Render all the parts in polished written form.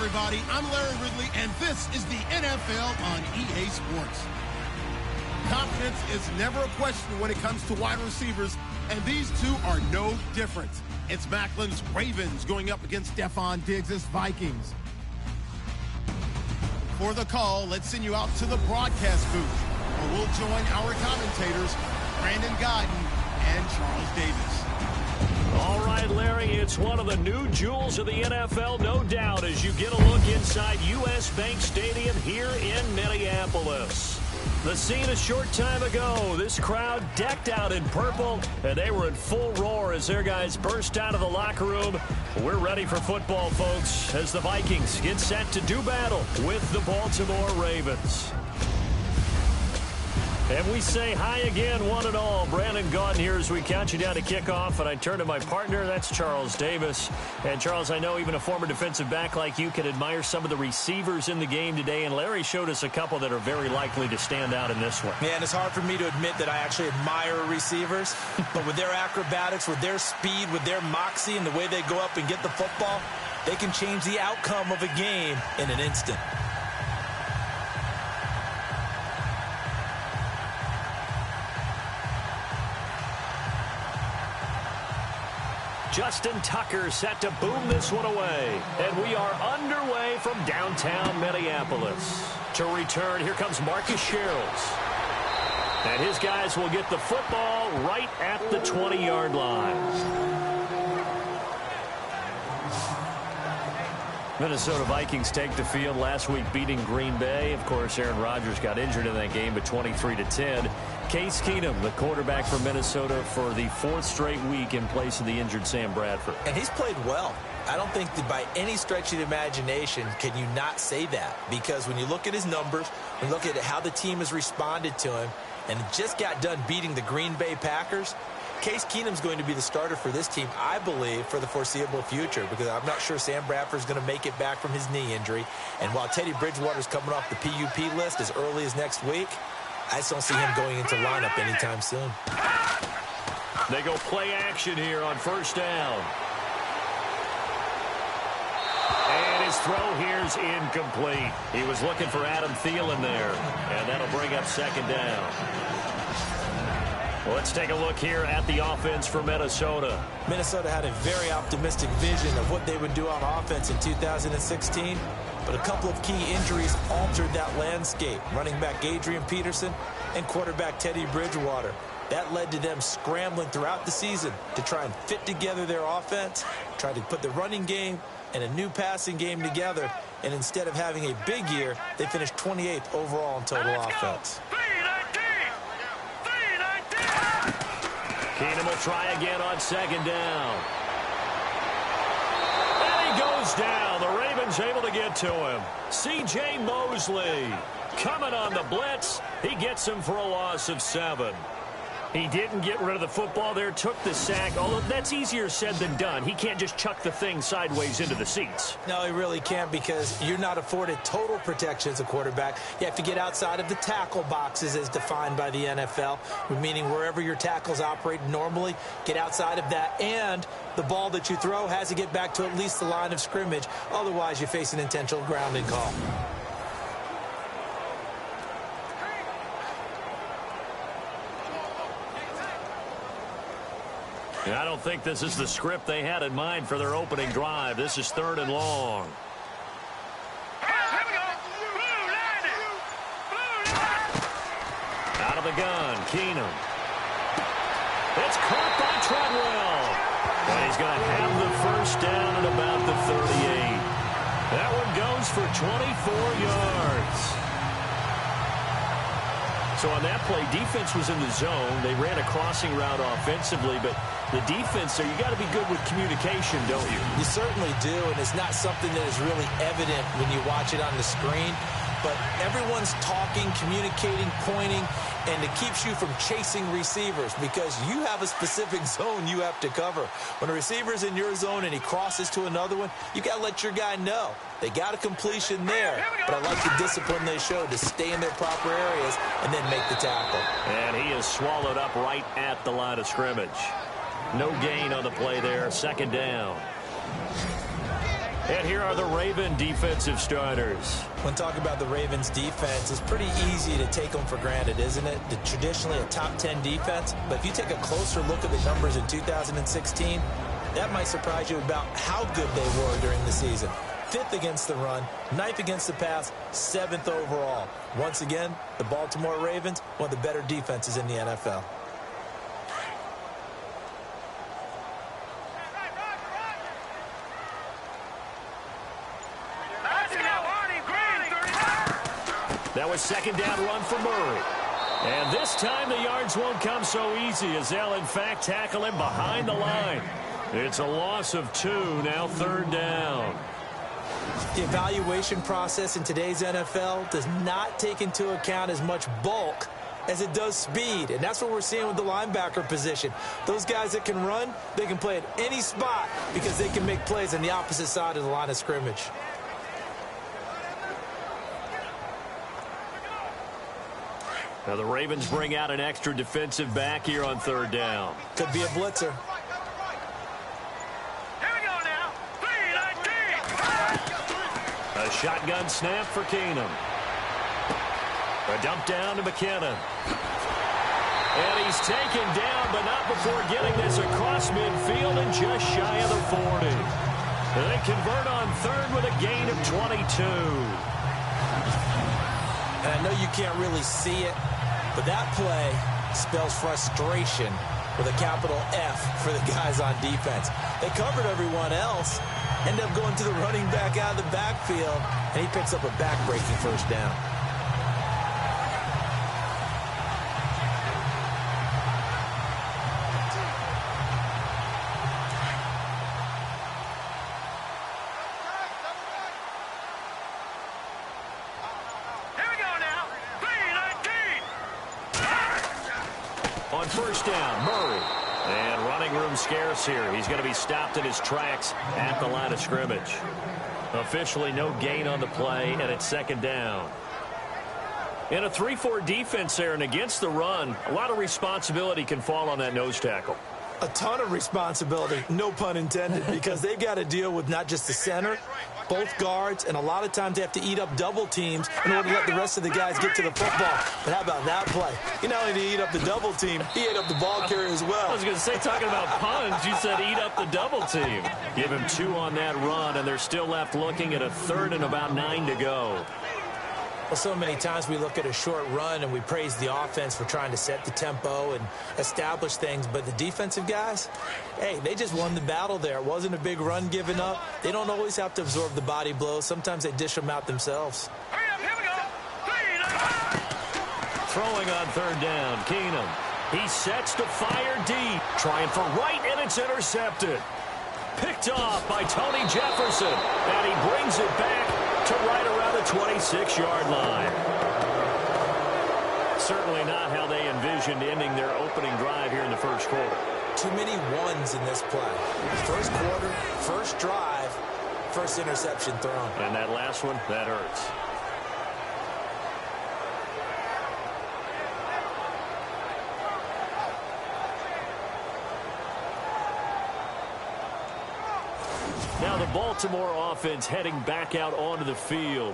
everybody. I'm Larry Ridley, and this is the NFL on EA Sports. Confidence is never a question when it comes to wide receivers, and these two are no different. It's Macklin's Ravens going up against Stephon Diggs' Vikings. For the call, let's send you out to the broadcast booth, where we'll join our commentators, Brandon Guyton and Charles Davis. All right, Larry, it's one of the new jewels of the NFL, no doubt, as you get a look inside U.S. Bank Stadium here in Minneapolis. The scene a short time ago, this crowd decked out in purple, and they were in full roar as their guys burst out of the locker room. We're ready for football, folks, as the Vikings get set to do battle with the Baltimore Ravens. And we say hi again, one and all. Brandon Guyton here as we count you down to kickoff. And I turn to my partner, that's Charles Davis. And Charles, I know even a former defensive back like you can admire some of the receivers in the game today. And Larry showed us a couple that are very likely to stand out in this one. Yeah, and it's hard for me to admit that I actually admire receivers. But with their acrobatics, with their speed, with their moxie, and the way they go up and get the football, they can change the outcome of a game in an instant. Justin Tucker set to boom this one away. And we are underway from downtown Minneapolis. To return, here comes Marcus Sherrills. And his guys will get the football right at the 20-yard line. Minnesota Vikings take the field last week beating Green Bay. Of course, Aaron Rodgers got injured in that game, but 23-10. Case Keenum, the quarterback for Minnesota, for the fourth straight week in place of the injured Sam Bradford. And he's played well. I don't think that by any stretch of the imagination can you not say that. Because when you look at his numbers, when you look at how the team has responded to him, and just got done beating the Green Bay Packers, Case Keenum's going to be the starter for this team, I believe, for the foreseeable future, because I'm not sure Sam Bradford's going to make it back from his knee injury. And while Teddy Bridgewater's coming off the PUP list as early as next week, I just don't see him going into lineup anytime soon. They go play action here on first down. And his throw here's incomplete. He was looking for Adam Thielen there, and that'll bring up second down. Let's take a look here at the offense for Minnesota. Minnesota had a very optimistic vision of what they would do on offense in 2016, but a couple of key injuries altered that landscape. Running back Adrian Peterson and quarterback Teddy Bridgewater. That led to them scrambling throughout the season to try and fit together their offense, try to put the running game and a new passing game together, and instead of having a big year, they finished 28th overall in total offense. Keenum will try again on second down. And he goes down. The Ravens able to get to him. C.J. Mosley coming on the blitz. He gets him for a loss of 7. He didn't get rid of the football there, took the sack, although that's easier said than done. He can't just chuck the thing sideways into the seats. No, he really can't, because you're not afforded total protection as a quarterback. You have to get outside of the tackle boxes as defined by the NFL, meaning wherever your tackles operate normally, get outside of that, and the ball that you throw has to get back to at least the line of scrimmage. Otherwise, you face an intentional grounding call. I don't think this is the script they had in mind for their opening drive. This is 3rd and long. Out of the gun, Keenum. It's caught by Treadwell. And he's going to have the first down at about the 38. That one goes for 24 yards. So on that play, defense was in the zone. They ran a crossing route offensively, but the defense there, you got to be good with communication, don't you? You certainly do, and it's not something that is really evident when you watch it on the screen. But everyone's talking, communicating, pointing, and it keeps you from chasing receivers because you have a specific zone you have to cover. When a receiver's in your zone and he crosses to another one, you got to let your guy know. They got a completion there, but I like the discipline they showed to stay in their proper areas and then make the tackle. And he is swallowed up right at the line of scrimmage. No gain on the play there, second down. And And here are the Raven defensive starters. When talking about the Ravens defense, it's pretty easy to take them for granted, isn't it? They're traditionally a top 10 defense, but if you take a closer look at the numbers in 2016, that might surprise you about how good they were during the season. 5th against the run, 9th against the pass, 7th overall. Once again, the Baltimore Ravens, one of the better defenses in the NFL. That was second down run for Murray. And this time the yards won't come so easy as they'll in fact tackle him behind the line. It's a loss of 2, now 3rd down. The evaluation process in today's NFL does not take into account as much bulk as it does speed, and that's what we're seeing with the linebacker position. Those guys that can run, they can play at any spot because they can make plays on the opposite side of the line of scrimmage. Now the Ravens bring out an extra defensive back here on 3rd down. Could be a blitzer. A shotgun snap for Keenum. A dump down to McKinnon. And he's taken down, but not before getting this across midfield and just shy of the 40. They convert on 3rd with a gain of 22. And I know you can't really see it, but that play spells frustration with a capital F for the guys on defense. They covered everyone else, end up going to the running back out of the backfield, and he picks up a back-breaking 1st down. On 1st down, Murray. And running room scarce here. He's going to be stopped in his tracks at the line of scrimmage. Officially no gain on the play, and it's 2nd down. In a 3-4 defense there and against the run, a lot of responsibility can fall on that nose tackle. A ton of responsibility, no pun intended, because they've got to deal with not just the center, both guards, and a lot of times they have to eat up double teams in order to let the rest of the guys get to the football. But how about that play? He not only did he eat up the double team, he ate up the ball carrier as well. I was going to say, talking about puns, you said eat up the double team. Give him 2 on that run, and they're still left looking at a 3rd and about 9 to go. Well, so many times we look at a short run and we praise the offense for trying to set the tempo and establish things, but the defensive guys, hey, they just won the battle there. It wasn't a big run given up. They don't always have to absorb the body blows. Sometimes they dish them out themselves. Throwing on 3rd down, Keenum. He sets to fire deep, trying for right, and it's intercepted. Picked off by Tony Jefferson, and he brings it back to right around the 26-yard line. Certainly not how they envisioned ending their opening drive here in the 1st quarter. Too many ones in this play. 1st quarter, 1st drive, 1st interception thrown. And that last one, that hurts. Now the Baltimore offense heading back out onto the field.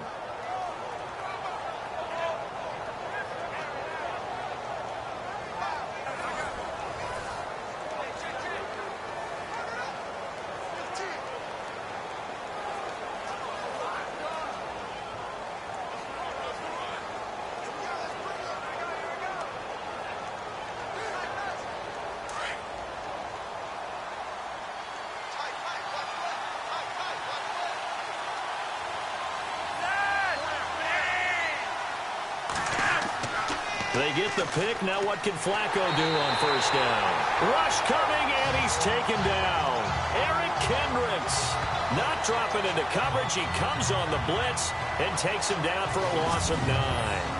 They get the pick. Now what can Flacco do on 1st down? Rush coming, and he's taken down. Eric Kendricks not dropping into coverage. He comes on the blitz and takes him down for a loss of 9.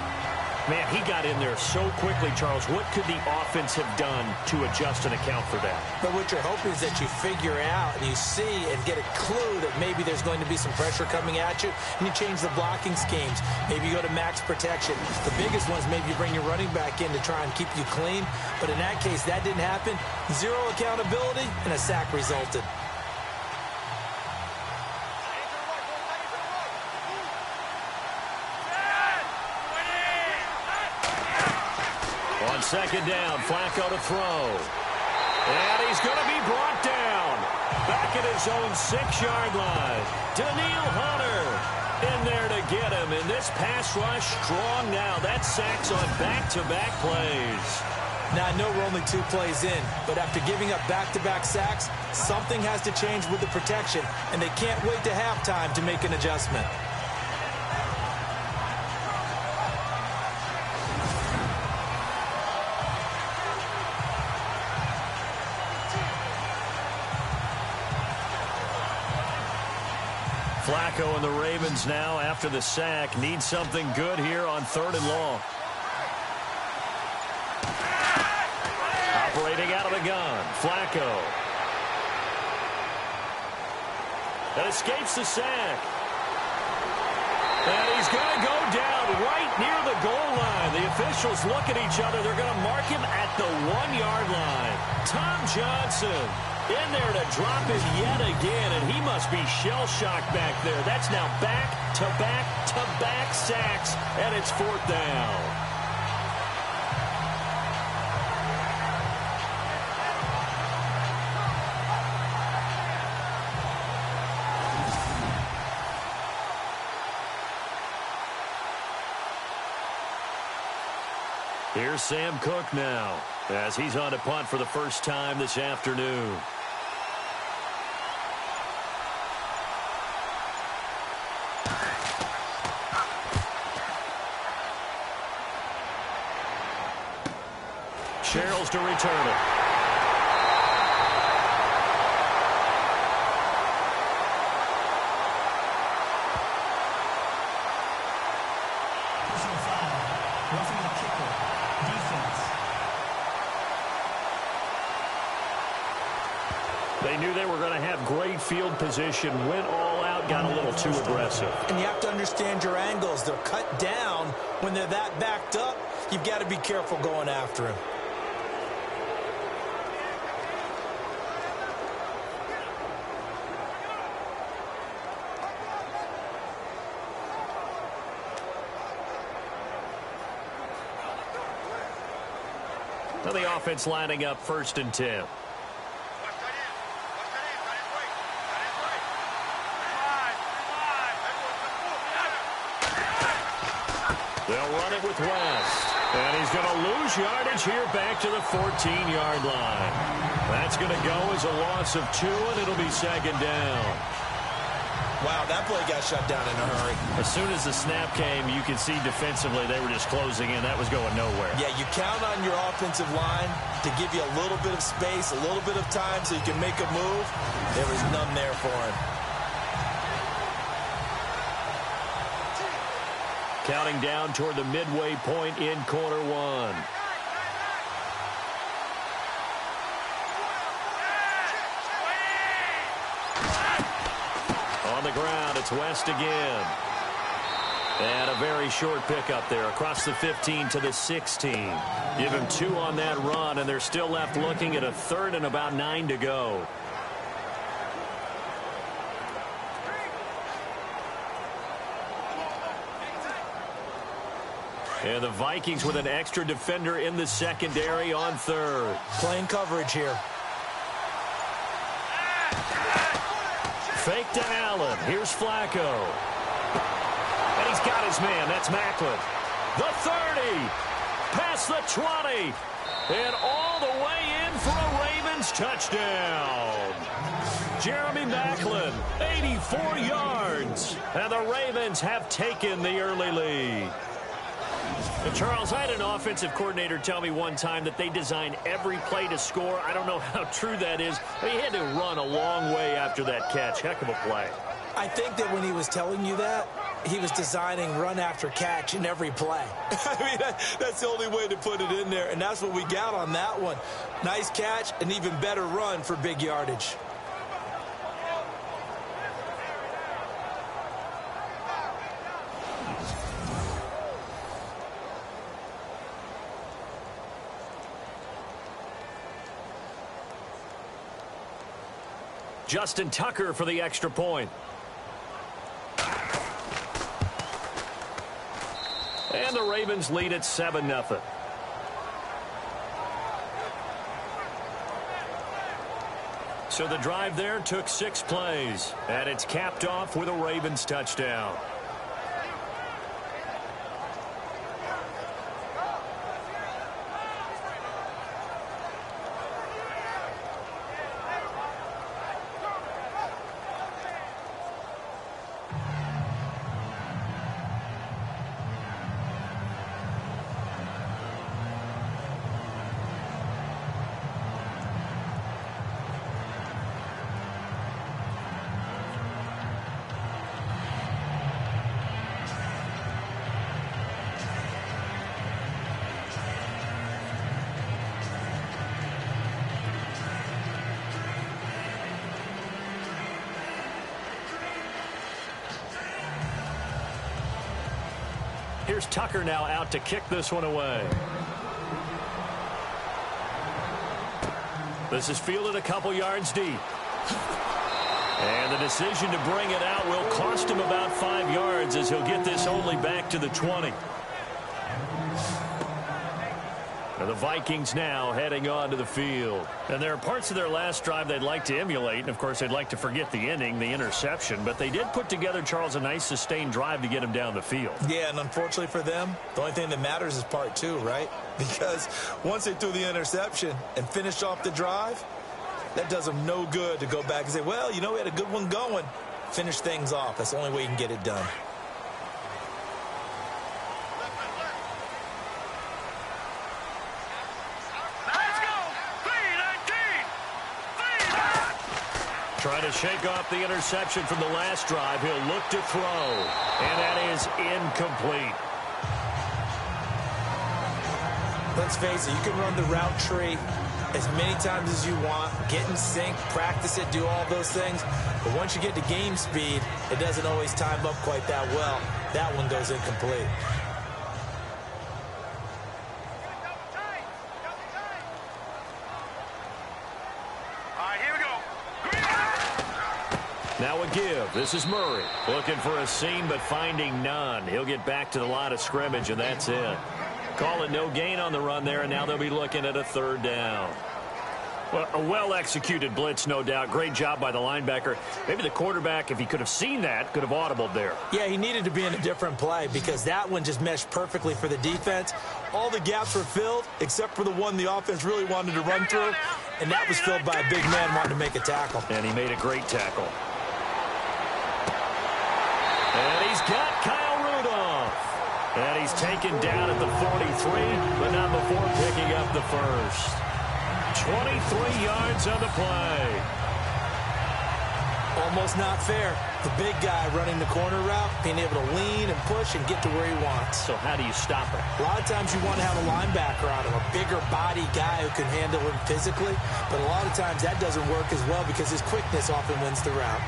Man, he got in there so quickly, Charles. What could the offense have done to adjust and account for that? But what you're hoping is that you figure out and you see and get a clue that maybe there's going to be some pressure coming at you, and you change the blocking schemes. Maybe you go to max protection. The biggest ones, maybe you bring your running back in to try and keep you clean. But in that case, that didn't happen. 0 accountability, and a sack resulted. On second down, Flacco to throw. And he's going to be brought down. Back at his own 6-yard line. Daniil Hunter in there to get him. And this pass rush strong now. That's sacks on back-to-back plays. Now, I know we're only 2 plays in, but after giving up back-to-back sacks, something has to change with the protection, and they can't wait to halftime to make an adjustment. Flacco and the Ravens now, after the sack, need something good here on 3rd and long. Operating out of the gun, Flacco. And escapes the sack. And he's going to go down right near the goal line. The officials look at each other. They're going to mark him at the 1-yard line. Tom Johnson in there to drop it yet again, and he must be shell-shocked back there. That's now back-to-back-to-back sacks, and it's 4th down. Here's Sam Cook now, as he's on to punt for the first time this afternoon. Sherrills to return it. They knew they were going to have great field position, went all out, got a little too aggressive. And you have to understand your angles. They're cut down. When they're that backed up, you've got to be careful going after him. Now the offense lining up 1st and 10. They'll run it with West. And he's going to lose yardage here back to the 14-yard line. That's going to go as a loss of 2, and it'll be 2nd down. Wow, that play got shut down in a hurry. As soon as the snap came, you could see defensively they were just closing in. That was going nowhere. Yeah, you count on your offensive line to give you a little bit of space, a little bit of time so you can make a move. There was none there for him. Counting down toward the midway point in quarter 1. On the ground, it's West again. And a very short pickup there across the 15 to the 16. Give him 2 on that run, and they're still left looking at a 3rd and about 9 to go. And the Vikings with an extra defender in the secondary on 3rd. Playing coverage here. Fake to Allen. Here's Flacco. And he's got his man. That's Maclin. The 30. Past the 20. And all the way in for a Ravens touchdown. Jeremy Maclin, 84 yards. And the Ravens have taken the early lead. And Charles, I had an offensive coordinator tell me one time that they design every play to score. I don't know how true that is, but he had to run a long way after that catch. Heck of a play. I think that when he was telling you that, he was designing run after catch in every play. I mean, that's the only way to put it in there, and that's what we got on that one. Nice catch, an even better run for big yardage. Justin Tucker for the extra point. And the Ravens lead at 7-0. So the drive there took 6 plays, and it's capped off with a Ravens touchdown. Here's Tucker now out to kick this one away. This is fielded a couple yards deep. And the decision to bring it out will cost him about 5 yards as he'll get this only back to the 20. And the Vikings now heading onto the field. And there are parts of their last drive they'd like to emulate. And, of course, they'd like to forget the inning, the interception. But they did put together, Charles, a nice sustained drive to get him down the field. Yeah, and unfortunately for them, the only thing that matters is part 2, right? Because once they threw the interception and finished off the drive, that does them no good to go back and say, well, you know, we had a good one going. Finish things off. That's the only way you can get it done. Trying to shake off the interception from the last drive. He'll look to throw. And that is incomplete. Let's face it, you can run the route tree as many times as you want, get in sync, practice it, do all those things. But once you get to game speed, it doesn't always time up quite that well. That one goes incomplete. Now a give. This is Murray. Looking for a seam, but finding none. He'll get back to the line of scrimmage, and that's it. Call it no gain on the run there, and now they'll be looking at a 3rd down. Well, a well-executed blitz, no doubt. Great job by the linebacker. Maybe the quarterback, if he could have seen that, could have audibled there. Yeah, he needed to be in a different play because that one just meshed perfectly for the defense. All the gaps were filled except for the one the offense really wanted to run through, and that was filled by a big man wanting to make a tackle. And he made a great tackle. And he's got Kyle Rudolph. And he's taken down at the 43, but not before picking up the first. 23 yards on the play. Almost not fair. The big guy running the corner route, being able to lean and push and get to where he wants. So how do you stop it? A lot of times you want to have a linebacker on him, a bigger body guy who can handle him physically. But a lot of times that doesn't work as well because his quickness often wins the route.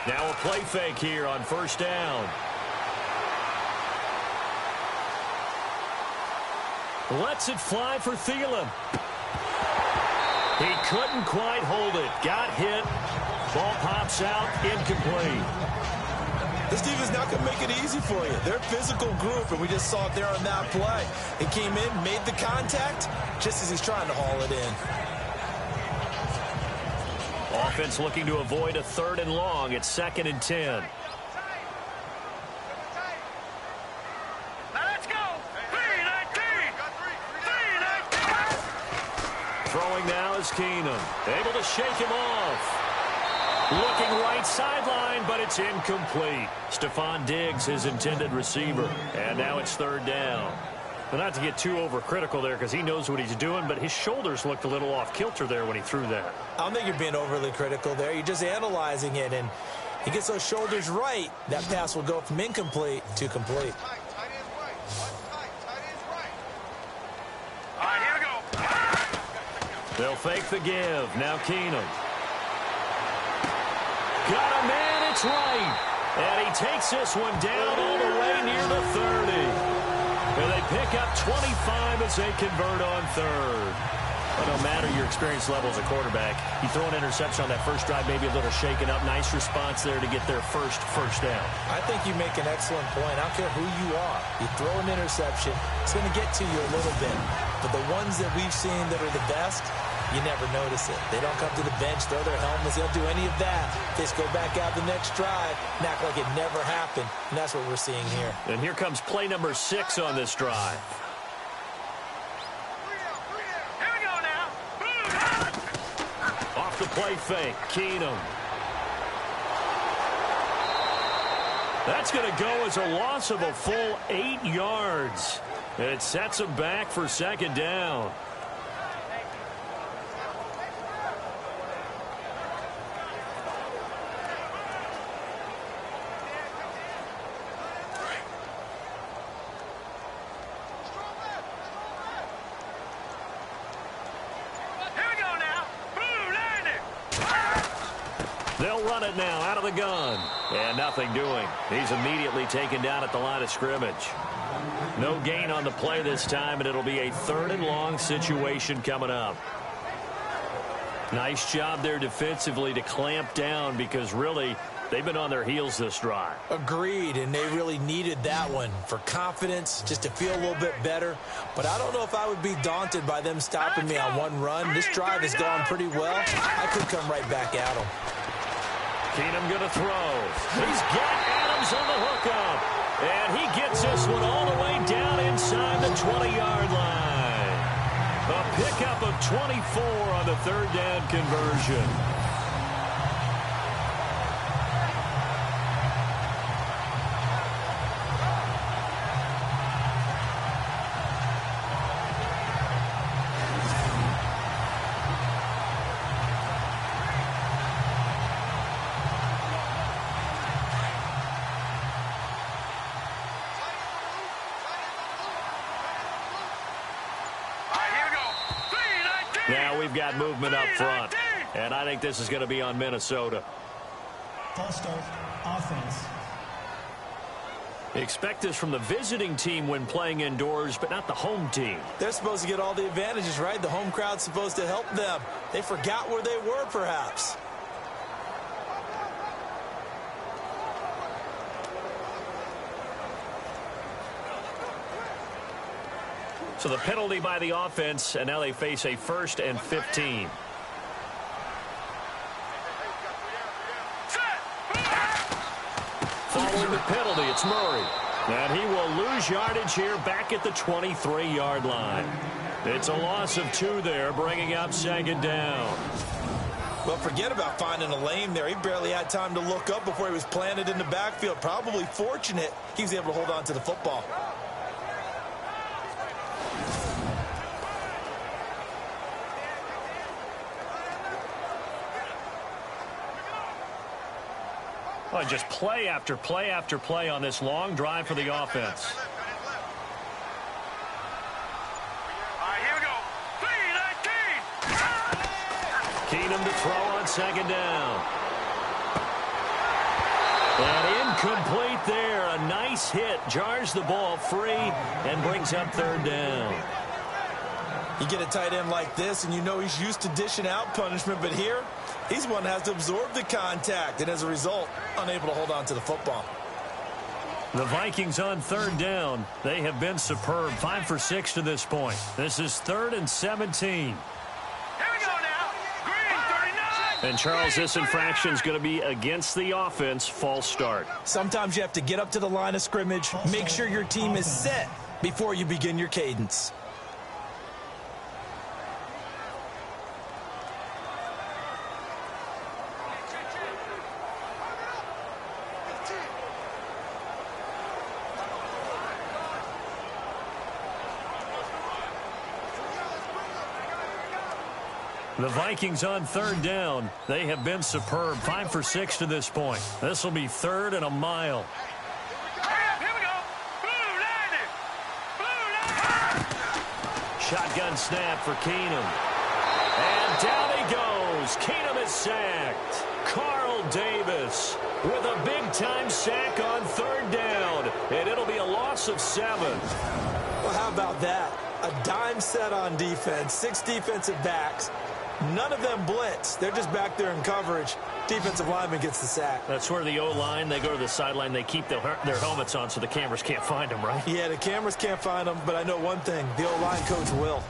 Now a play fake here on 1st down. Lets it fly for Thielen. He couldn't quite hold it. Got hit. Ball pops out. Incomplete. This team is not going to make it easy for you. They're a physical group, and we just saw it there on that play. He came in, made the contact, just as he's trying to haul it in. Offense looking to avoid a 3rd and long. It's 2nd and 10. Let's go. 3-19. Throwing now is Keenum. Able to shake him off. Looking right sideline, but it's incomplete. Stephon Diggs, his intended receiver. And now it's 3rd down. Well, not to get too overcritical there because he knows what he's doing, but his shoulders looked a little off kilter there when he threw that. I don't think you're being overly critical there. You're just analyzing it, and he gets those shoulders right. That pass will go from incomplete to complete. All right, here we go. They'll fake the give. Now Keenum. Got a man, it's right. And he takes this one down all the way near the 30. And they pick up 25 as they convert on 3rd. But no matter your experience level as a quarterback, you throw an interception on that first drive, maybe a little shaken up. Nice response there to get their first down. I think you make an excellent point. I don't care who you are. You throw an interception, it's going to get to you a little bit. But the ones that we've seen that are the best, you never notice it. They don't come to the bench, throw their helmets. They don't do any of that. They just go back out the next drive and act like it never happened. And that's what we're seeing here. And here comes play number 6 on this drive. Here we go now. Off the play fake, Keenum. That's going to go as a loss of a full 8 yards. And it sets him back for second down. They'll run it now out of the gun. And nothing doing. He's immediately taken down at the line of scrimmage. No gain on the play this time, and it'll be a 3rd and long situation coming up. Nice job there defensively to clamp down because really they've been on their heels this drive. Agreed, and they really needed that one for confidence, just to feel a little bit better. But I don't know if I would be daunted by them stopping me on one run. This drive has gone pretty well. I could come right back at them. Keenum going to throw. He's got Adams on the hookup. And he gets this one all the way down inside the 20-yard line. A pickup of 24 on the 3rd down conversion. Now we've got movement up front, and I think this is going to be on Minnesota. False start, offense. Expect this from the visiting team when playing indoors, but not the home team. They're supposed to get all the advantages, right? The home crowd's supposed to help them. They forgot where they were, perhaps. So the penalty by the offense, and now they face a 1st and 15. Following the penalty, it's Murray. And he will lose yardage here back at the 23-yard line. It's a loss of 2 there, bringing up 2nd down. Well, forget about finding a lane there. He barely had time to look up before he was planted in the backfield. Probably fortunate he was able to hold on to the football. Well, just play after play after play on this long drive for the offense. Here we go. 3-19. Keenum to throw on 2nd down. And incomplete there. A nice hit. Jars the ball free and brings up 3rd down. You get a tight end like this, and you know he's used to dishing out punishment, but here, he's one that has to absorb the contact, and as a result, unable to hold on to the football. The Vikings on 3rd down. They have been superb. 5 for 6 to this point. This is 3rd and 17. Here we go now. Green, 39. And, Charles, this infraction is going to be against the offense. False start. Sometimes you have to get up to the line of scrimmage, make sure your team is set before you begin your cadence. The Vikings on 3rd down. They have been superb. 5 for 6 to this point. This will be 3rd and a mile. Here we go. Blue line. Blue line. Shotgun snap for Keenum. And down he goes. Keenum is sacked. Carl Davis with a big-time sack on 3rd down. And it'll be a loss of 7. Well, how about that? A dime set on defense, 6 defensive backs. None of them blitz. They're just back there in coverage. Defensive lineman gets the sack. That's where the O-line, they go to the sideline, they keep their helmets on so the cameras can't find them, right? Yeah, the cameras can't find them, but I know one thing. The O-line coach will.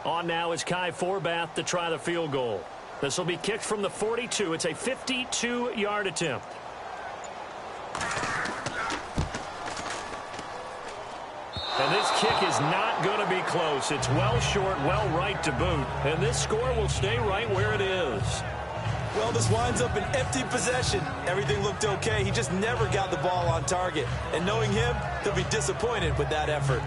On now is Kai Forbath to try the field goal. This will be kicked from the 42. It's a 52-yard attempt. And this kick is not going to be close. It's well short, well right to boot. And this score will stay right where it is. Well, this winds up an empty possession. Everything looked okay. He just never got the ball on target. And knowing him, he'll be disappointed with that effort.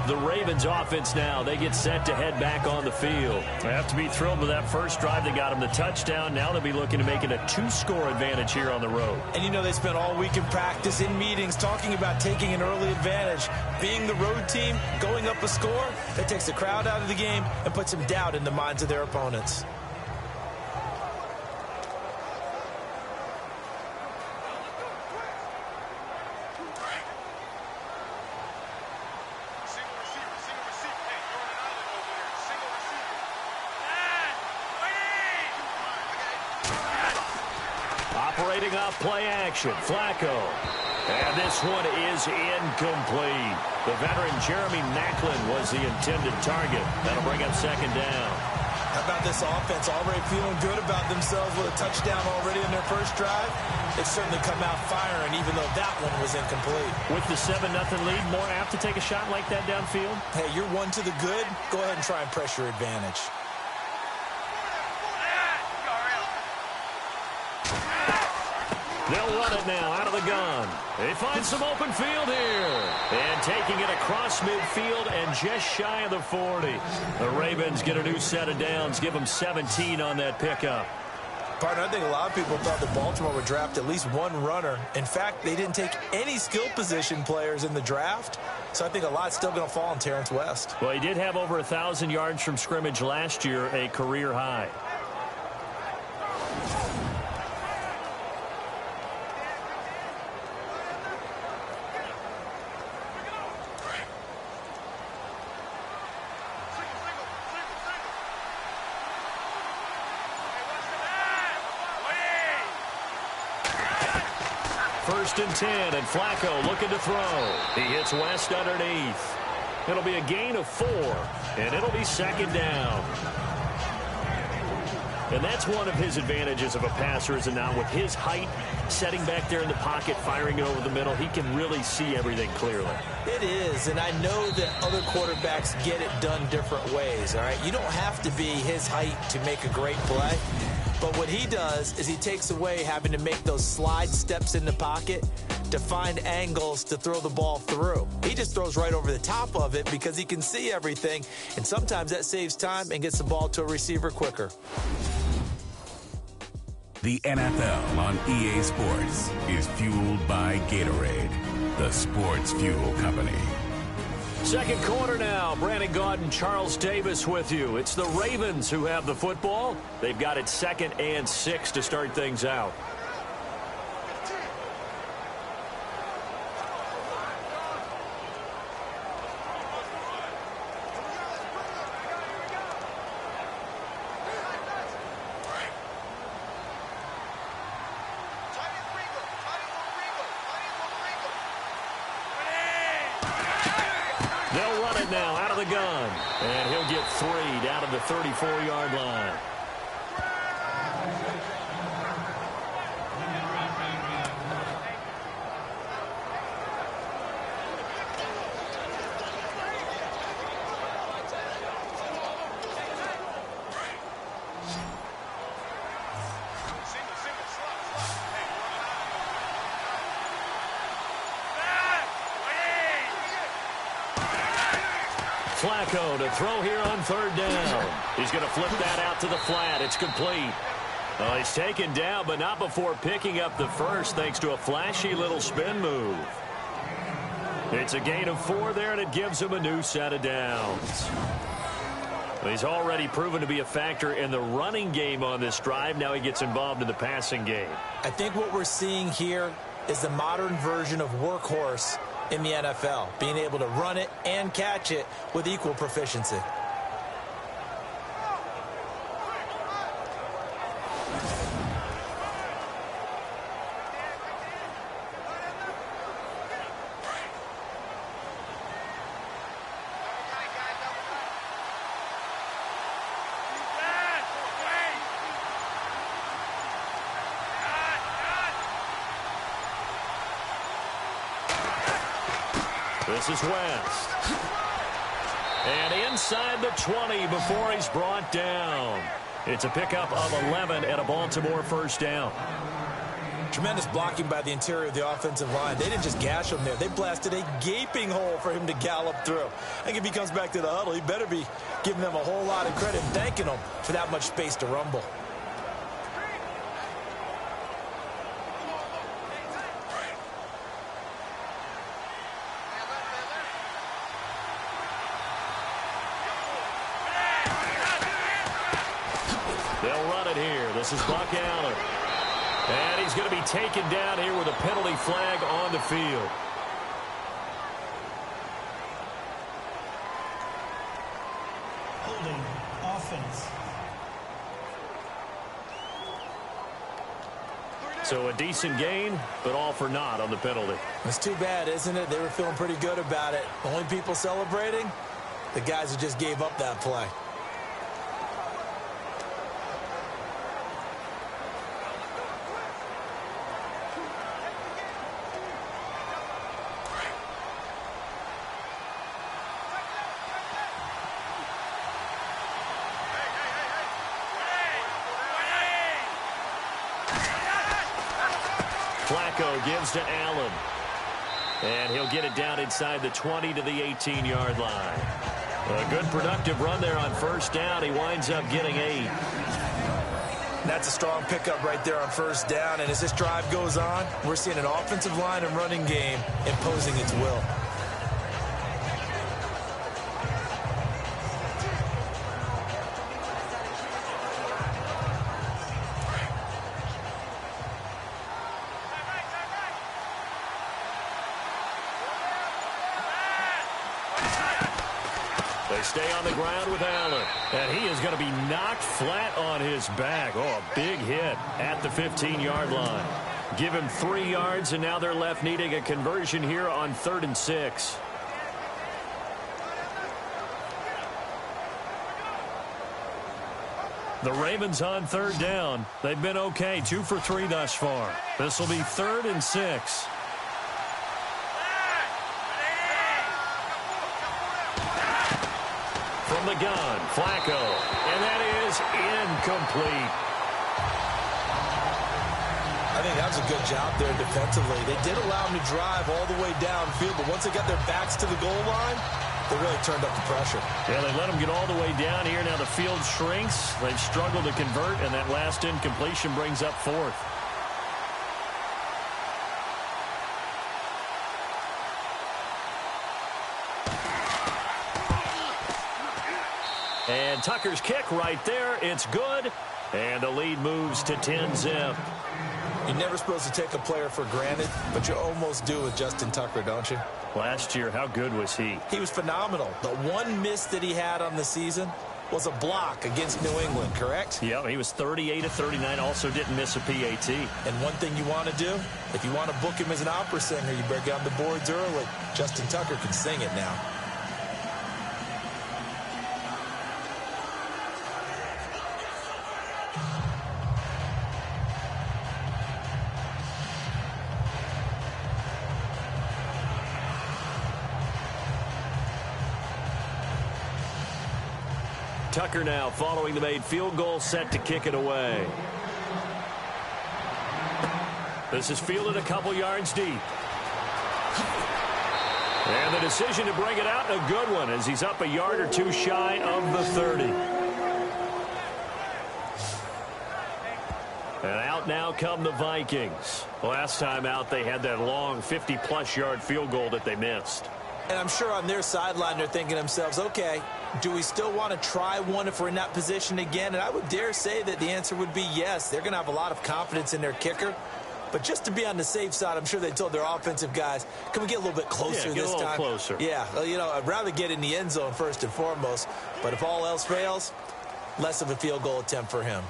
The Ravens offense now, they get set to head back on the field. They have to be thrilled with that first drive that got them the touchdown. Now they'll be looking to make it a 2-score advantage here on the road. And you know they spent all week in practice, in meetings, talking about taking an early advantage. Being the road team, going up a score, that takes the crowd out of the game and puts some doubt in the minds of their opponents. Operating off play action, Flacco. And this one is incomplete. The veteran Jeremy Maclin was the intended target. That'll bring up second down. How about this offense already feeling good about themselves with a touchdown already in their first drive? They've certainly come out firing, even though that one was incomplete. With the 7-0 lead, more apt to take a shot like that downfield? Hey, you're one to the good. Go ahead and try and press your advantage. They'll run it now out of the gun. They find some open field here. And taking it across midfield and just shy of the 40. The Ravens get a new set of downs. Give them 17 on that pickup. Partner, I think a lot of people thought that Baltimore would draft at least one runner. In fact, they didn't take any skill position players in the draft. So I think a lot's still going to fall on Terrence West. Well, he did have over 1,000 yards from scrimmage last year, a career high. First and 10, and Flacco looking to throw. He hits West underneath. It'll be a gain of 4, and it'll be second down. And that's one of his advantages of a passer, is now with his height, setting back there in the pocket, firing it over the middle, he can really see everything clearly. It is, and I know that other quarterbacks get it done different ways, all right? You don't have to be his height to make a great play. But what he does is he takes away having to make those slide steps in the pocket to find angles to throw the ball through. He just throws right over the top of it because he can see everything, and sometimes that saves time and gets the ball to a receiver quicker. The NFL on EA Sports is fueled by Gatorade, the sports fuel company. Second quarter now. Brandon Gaudin, Charles Davis with you. It's the Ravens who have the football. They've got it 2nd and 6 to start things out. They'll run it now out of the gun. And he'll get 3 down to the 34-yard line. Flacco to throw here on 3rd down. He's going to flip that out to the flat. It's complete. Well, he's taken down, but not before picking up the first thanks to a flashy little spin move. It's a gain of 4 there, and it gives him a new set of downs. Well, he's already proven to be a factor in the running game on this drive. Now he gets involved in the passing game. I think what we're seeing here is the modern version of workhorse in the NFL, being able to run it and catch it with equal proficiency. This is West. And inside the 20 before he's brought down. It's a pickup of 11 and a Baltimore first down. Tremendous blocking by the interior of the offensive line. They didn't just gash him there. They blasted a gaping hole for him to gallop through. I think if he comes back to the huddle, he better be giving them a whole lot of credit and thanking them for that much space to rumble. They'll run it here. This is Buck Allen. And he's going to be taken down here with a penalty flag on the field. Holding offense. So a decent gain, but all for naught on the penalty. It's too bad, isn't it? They were feeling pretty good about it. The only people celebrating, the guys who just gave up that play. Flacco gives to Allen. And he'll get it down inside the 20 to the 18-yard line. A good productive run there on first down. He winds up getting 8. That's a strong pickup right there on first down. And as this drive goes on, we're seeing an offensive line and running game imposing its will. They stay on the ground with Allen. And he is going to be knocked flat on his back. Oh, a big hit at the 15-yard line. Give him 3 yards, and now they're left needing a conversion here on 3rd and 6. The Ravens on 3rd down. They've been okay, 2 for 3 thus far. This will be 3rd and 6. From the gun, Flacco, and that is incomplete. I think that was a good job there defensively. They did allow him to drive all the way downfield, but once they got their backs to the goal line, they really turned up the pressure. Yeah, they let him get all the way down here. Now the field shrinks. They've struggled to convert, and that last incompletion brings up 4th. And Tucker's kick right there. It's good. And the lead moves to 10-zip. You're never supposed to take a player for granted, but you almost do with Justin Tucker, don't you? Last year, how good was he? He was phenomenal. The one miss that he had on the season was a block against New England, correct? Yeah, he was 38 of 39, also didn't miss a PAT. And one thing you want to do, if you want to book him as an opera singer, you better get on the boards early. Justin Tucker can sing it now. Tucker now following the made field goal, set to kick it away. This is fielded a couple yards deep. And the decision to bring it out, a good one, as he's up a yard or two shy of the 30. And out now come the Vikings. Last time out, they had that long 50-plus yard field goal that they missed. And I'm sure on their sideline they're thinking to themselves, okay, do we still want to try one if we're in that position again? And I would dare say that the answer would be yes. They're going to have a lot of confidence in their kicker. But just to be on the safe side, I'm sure they told their offensive guys, can we get a little bit closer this time? Get a little closer. Yeah, well, you know, I'd rather get in the end zone first and foremost. But if all else fails, less of a field goal attempt for him.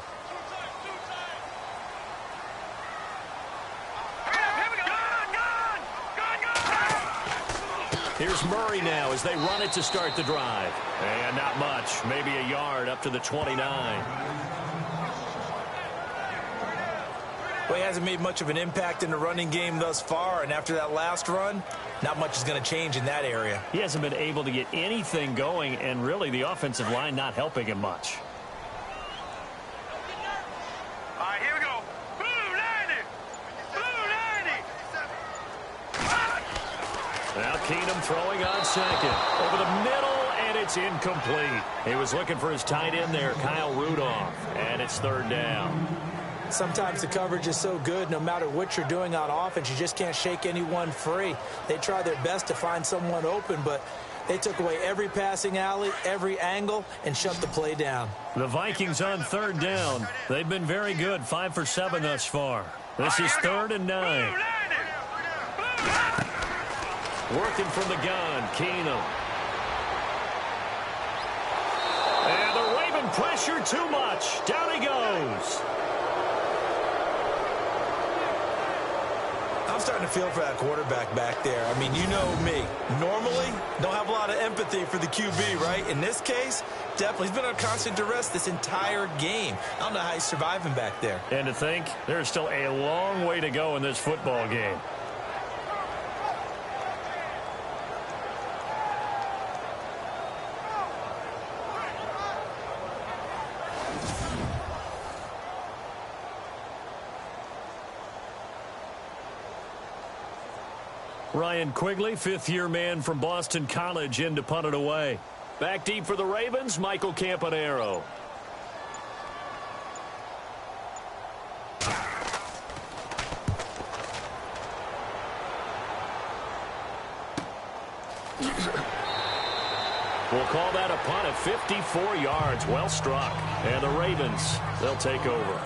Here's Murray now as they run it to start the drive. And not much, maybe a yard up to the 29. Well, he hasn't made much of an impact in the running game thus far, and after that last run, not much is going to change in that area. He hasn't been able to get anything going, and really the offensive line not helping him much. All right, here we go. Blue 90. Blue 90. Now Keenum throwing on second. Over the middle, and it's incomplete. He was looking for his tight end there, Kyle Rudolph, and it's third down. Sometimes the coverage is so good, no matter what you're doing on offense, you just can't shake anyone free. They try their best to find someone open, but they took away every passing alley, every angle, and shut the play down. The Vikings on third down. They've been very good, 5 for 7 thus far. This is 3rd and 9. Working from the gun, Keenum. And the Raven pressure too much. Down he goes. I'm starting to feel for that quarterback back there. I mean, you know me. Normally, don't have a lot of empathy for the QB, right? In this case, definitely. He's been on constant duress this entire game. I don't know how he's surviving back there. And to think, there's still a long way to go in this football game. Ryan Quigley, fifth-year man from Boston College, in to punt it away. Back deep for the Ravens, Michael Campanaro. We'll call that a punt at 54 yards. Well struck. And the Ravens, they'll take over.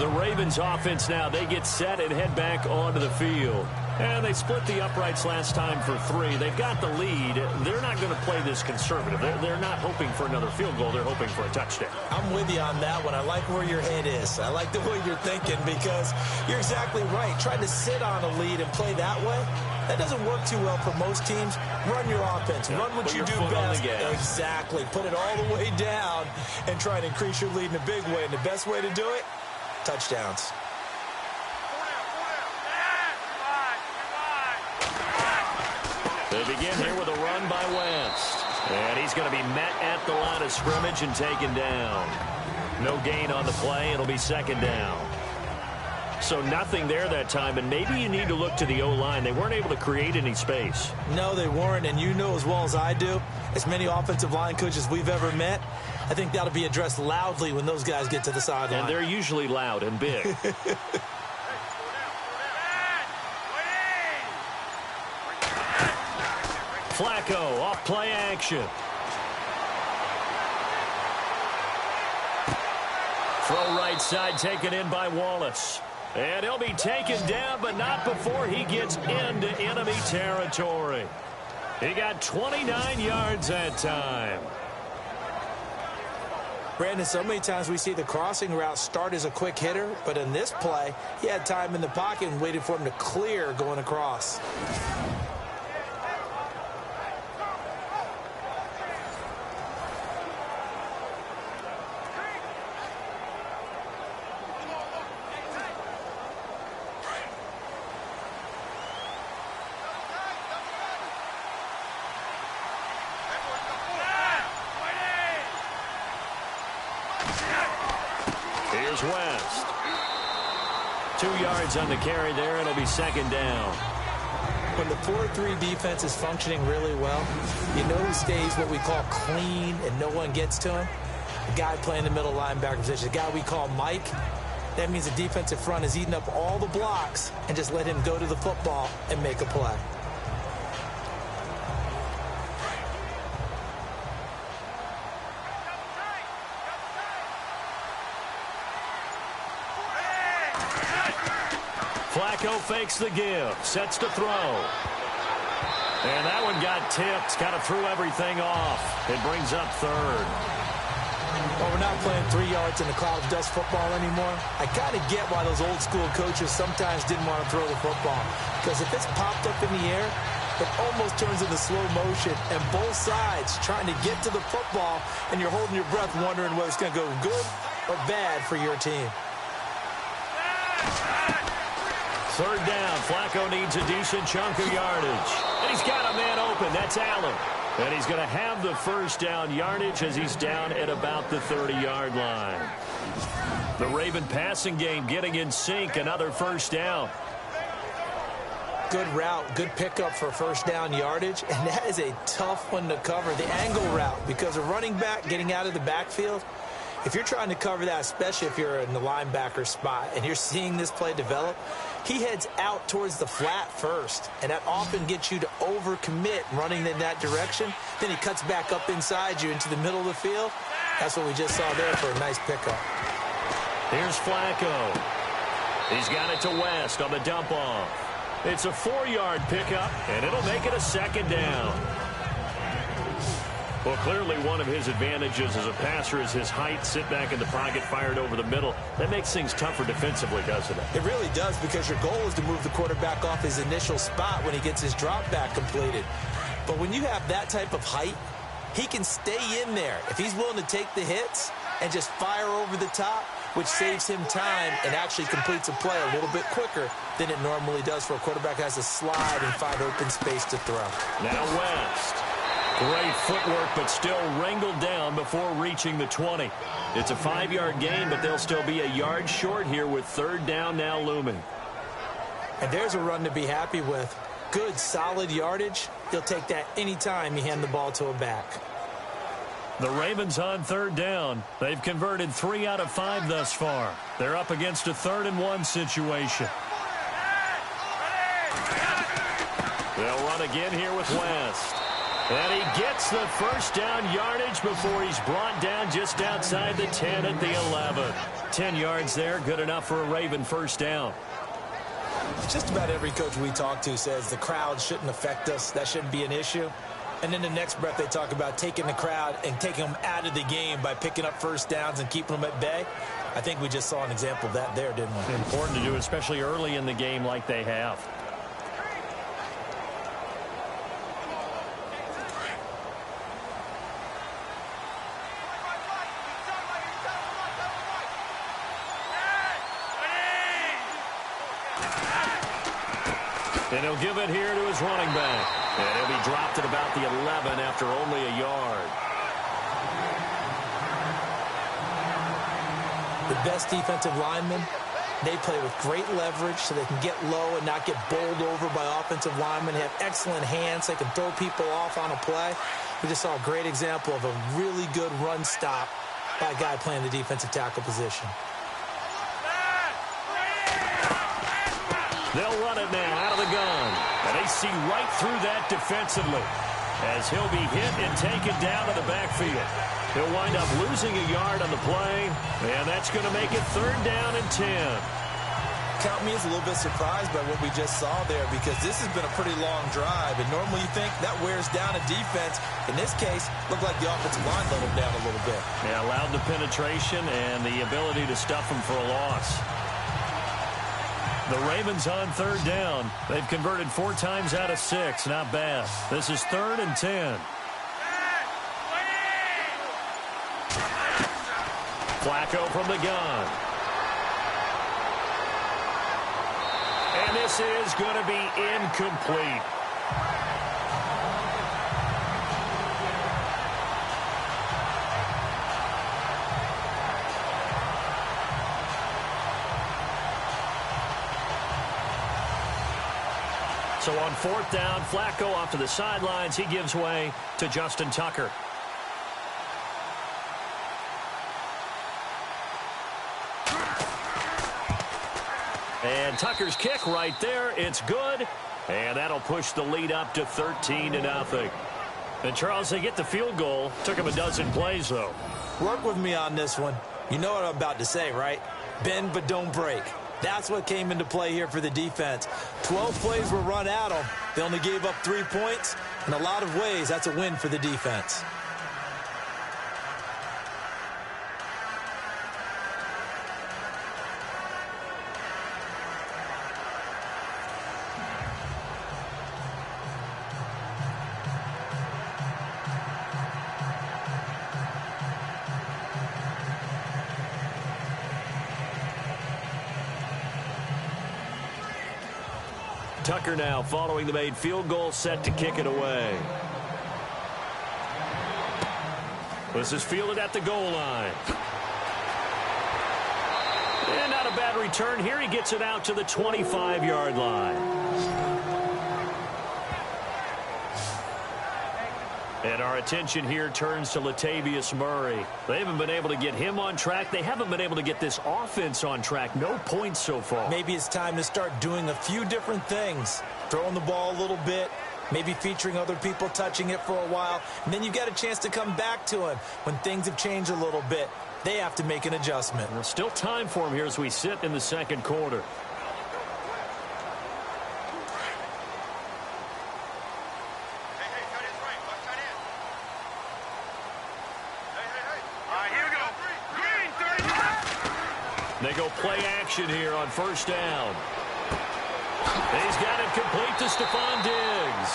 The Ravens offense now, they get set and head back onto the field. And they split the uprights last time for 3. They've got the lead. They're not going to play this conservative. They're not hoping for another field goal. They're hoping for a touchdown. I'm with you on that one. I like where your head is. I like the way you're thinking because you're exactly right. Trying to sit on a lead and play that way, that doesn't work too well for most teams. Run your offense. Run what you do best. Exactly. Put it all the way down and try and increase your lead in a big way. And the best way to do it, touchdowns. They begin here with a run by West. And he's going to be met at the line of scrimmage and taken down. No gain on the play. It'll be second down. So nothing there that time, and maybe you need to look to the O-line. They weren't able to create any space. No, they weren't, and you know as well as I do, as many offensive line coaches we've ever met, I think that'll be addressed loudly when those guys get to the sideline. And they're usually loud and big. Flacco off play action. Throw right side taken in by Wallace. And he'll be taken down, but not before he gets into enemy territory. He got 29 yards that time. Brandon, so many times we see the crossing route start as a quick hitter, but in this play, he had time in the pocket and waited for him to clear going across. Here's West. 2 yards on the carry there. It'll be second down. When the 4-3 defense is functioning really well, you know who stays what we call clean and no one gets to him? The guy playing the middle linebacker position, the guy we call Mike. That means the defensive front is eating up all the blocks and just let him go to the football and make a play. Flacco fakes the give, sets to throw. And that one got tipped, kind of threw everything off. It brings up third. Well, we're not playing 3 yards in a cloud of dust football anymore. I kind of get why those old school coaches sometimes didn't want to throw the football. Because if it's popped up in the air, it almost turns into slow motion. And both sides trying to get to the football, and you're holding your breath wondering whether it's going to go good or bad for your team. Third down. Flacco needs a decent chunk of yardage. And he's got a man open. That's Allen. And he's going to have the first down yardage as he's down at about the 30-yard line. The Raven passing game getting in sync. Another first down. Good route, good pickup for first down yardage. And that is a tough one to cover. The angle route, because a running back getting out of the backfield, if you're trying to cover that, especially if you're in the linebacker spot and you're seeing this play develop, he heads out towards the flat first, and that often gets you to overcommit running in that direction. Then he cuts back up inside you into the middle of the field. That's what we just saw there for a nice pickup. Here's Flacco. He's got it to West on the dump-off. It's a 4-yard pickup, and it'll make it a second down. Well, clearly one of his advantages as a passer is his height. Sit back in the pocket, fired over the middle. That makes things tougher defensively, doesn't it? It really does, because your goal is to move the quarterback off his initial spot when he gets his drop back completed. But when you have that type of height, he can stay in there if he's willing to take the hits and just fire over the top, which saves him time and actually completes a play a little bit quicker than it normally does for a quarterback who has to slide and find open space to throw. Now West. Great footwork, but still wrangled down before reaching the 20. It's a 5-yard gain, but they'll still be a yard short here with third down now looming. And there's a run to be happy with. Good, solid yardage. He'll take that anytime you hand the ball to a back. The Ravens on third down. They've converted 3 out of 5 thus far. They're up against a 3rd-and-1 situation. They'll run again here with West. And he gets the first down yardage before he's brought down just outside the 10 at the 11. 10 yards there, good enough for a Raven first down. Just about every coach we talk to says the crowd shouldn't affect us. That shouldn't be an issue. And then the next breath they talk about taking the crowd and taking them out of the game by picking up first downs and keeping them at bay. I think we just saw an example of that there, didn't we? Important to do, especially early in the game like they have. And he'll give it here to his running back. And he'll be dropped at about the 11 after only a yard. The best defensive linemen, they play with great leverage so they can get low and not get bowled over by offensive linemen. They have excellent hands. They can throw people off on a play. We just saw a great example of a really good run stop by a guy playing the defensive tackle position. They'll run it now out of the gun. And they see right through that defensively as he'll be hit and taken down to the backfield. He'll wind up losing a yard on the play, and that's going to make it 3rd down and 10. Count me as a little bit surprised by what we just saw there, because this has been a pretty long drive, and normally you think that wears down a defense. In this case, looked like the offensive line let them down a little bit. Yeah, allowed the penetration and the ability to stuff them for a loss. The Ravens on 3rd down. They've converted 4 times out of 6. Not bad. This is 3rd and 10. Flacco from the gun. And this is going to be incomplete. So on 4th down, Flacco off to the sidelines. He gives way to Justin Tucker. And Tucker's kick right there. It's good. And that'll push the lead up to 13-0. And Charles, they get the field goal. Took him a dozen plays, though. Work with me on this one. You know what I'm about to say, right? Bend but don't break. That's what came into play here for the defense. 12 plays were run at them. They only gave up 3 points. In a lot of ways, that's a win for the defense. Tucker now following the made field goal, set to kick it away. This is fielded at the goal line. And not a bad return here. He gets it out to the 25-yard line. And our attention here turns to Latavius Murray. They haven't been able to get him on track. They haven't been able to get this offense on track. No points so far. Maybe it's time to start doing a few different things. Throwing the ball a little bit, maybe featuring other people touching it for a while, and then you've got a chance to come back to him when things have changed a little bit. They have to make an adjustment. Well, still time for him here as we sit in the second quarter. They go play action here on first down. He's got it complete to Stephon Diggs.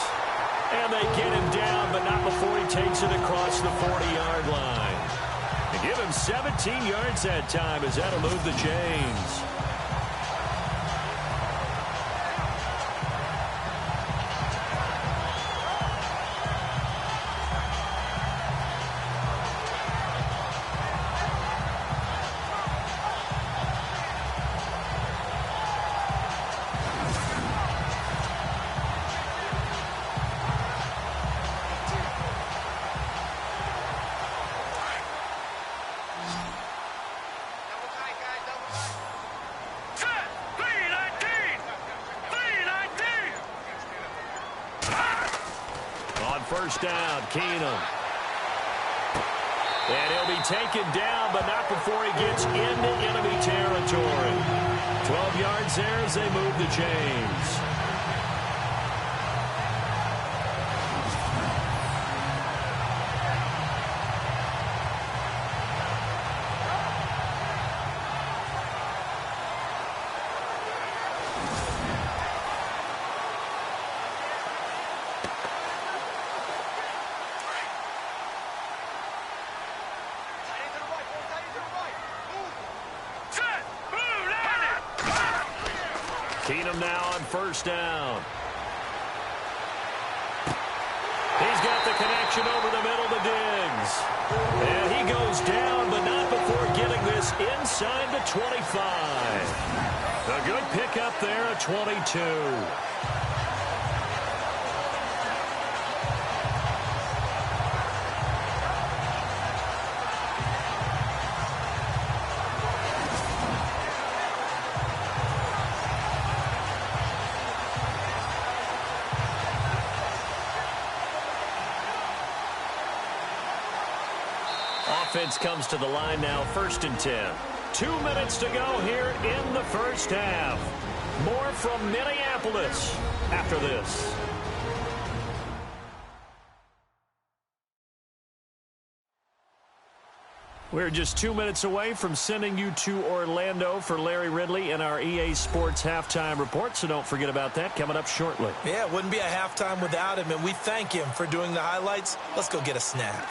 And they get him down, but not before he takes it across the 40-yard line. They give him 17 yards that time as that'll move the chains. First down, Keenum. And he'll be taken down, but not before he gets into enemy territory. 12 yards there as they move the chains. Keenum now on first down. He's got the connection over the middle to Diggs. And he goes down, but not before getting this inside the 25. A good pickup there at 22. Offense comes to the line now, 1st and 10. 2 minutes to go here in the first half. More from Minneapolis after this. We're just 2 minutes away from sending you to Orlando for Larry Ridley and our EA Sports Halftime Report, so don't forget about that coming up shortly. Yeah, it wouldn't be a halftime without him, and we thank him for doing the highlights. Let's go get a snack.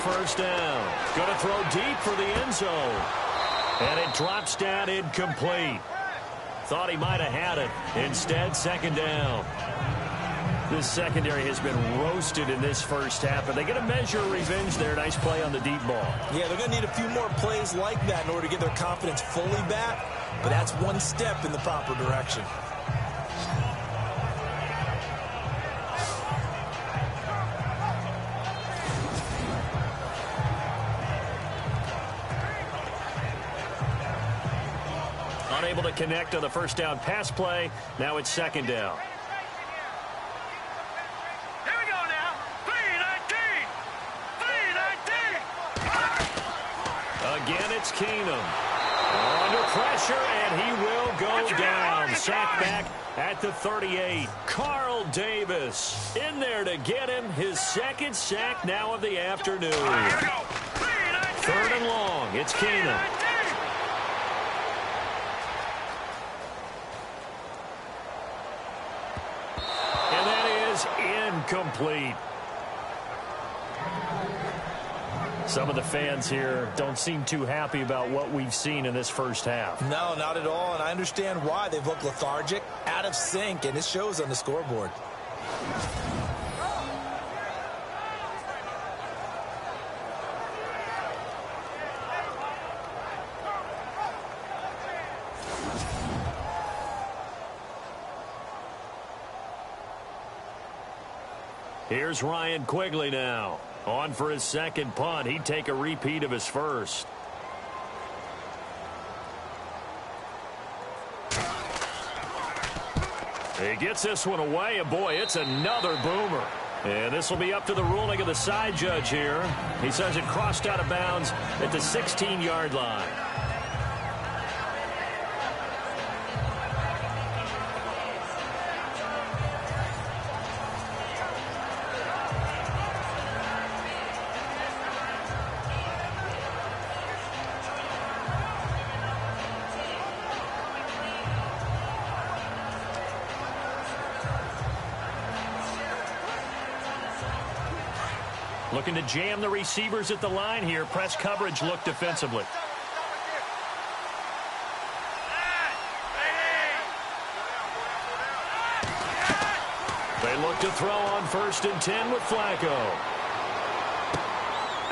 First down. Going to throw deep for the end zone. And it drops down incomplete. Thought he might have had it. Instead, second down. This secondary has been roasted in this first half, but they get a measure of revenge there. Nice play on the deep ball. Yeah, they're going to need a few more plays like that in order to get their confidence fully back, but that's one step in the proper direction. unable to connect on the first down pass play. Now it's second down. Here we go now. 3-19. 3-19. Again, it's Keenum. Under pressure, and he will go down. Sacked back at the 38. Carl Davis in there to get him. His second sack now of the afternoon. Here we go. 3-19. Third and long. It's Keenum. And that is incomplete. Some of the fans here don't seem too happy about what we've seen in this first half. No, not at all, and I understand why. They've looked lethargic, out of sync, and it shows on the scoreboard. Here's Ryan Quigley now. On for his second punt. He'd take a repeat of his first. He gets this one away, and boy, it's another boomer. And this will be up to the ruling of the side judge here. He says it crossed out of bounds at the 16-yard line. Looking to jam the receivers at the line here. Press coverage look defensively. They look to throw on 1st and 10 with Flacco.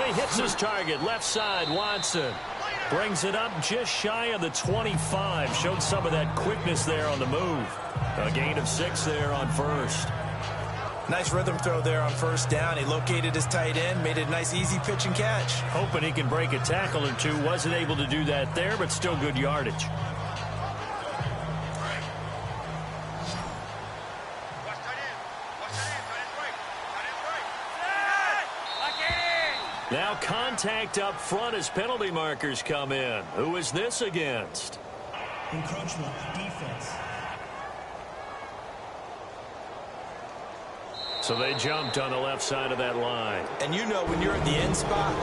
He hits his target. Left side, Watson. Brings it up just shy of the 25. Showed some of that quickness there on the move. A gain of 6 there on 1st. Nice rhythm throw there on 1st down. He located his tight end, made it a nice easy pitch and catch. Hoping he can break a tackle or two. Wasn't able to do that there, but still good yardage. Now contact up front as penalty markers come in. Who is this against? Encroachment defense. So they jumped on the left side of that line. And you know when you're at the end spot,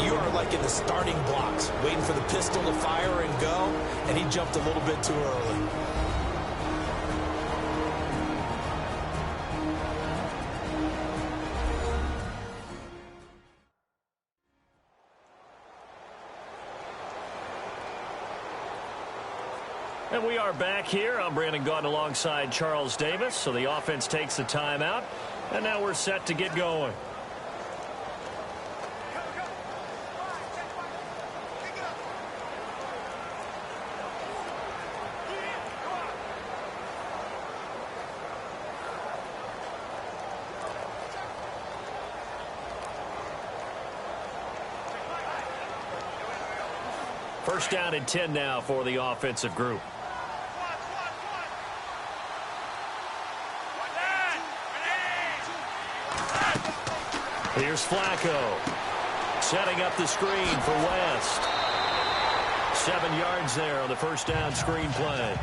you are like in the starting blocks, waiting for the pistol to fire and go, and he jumped a little bit too early. And we are back here. I'm Brandon Gaudin alongside Charles Davis. So the offense takes the timeout. And now we're set to get going. First down and 10 now for the offensive group. Here's Flacco. Setting up the screen for West. 7 yards there on the first down screen play.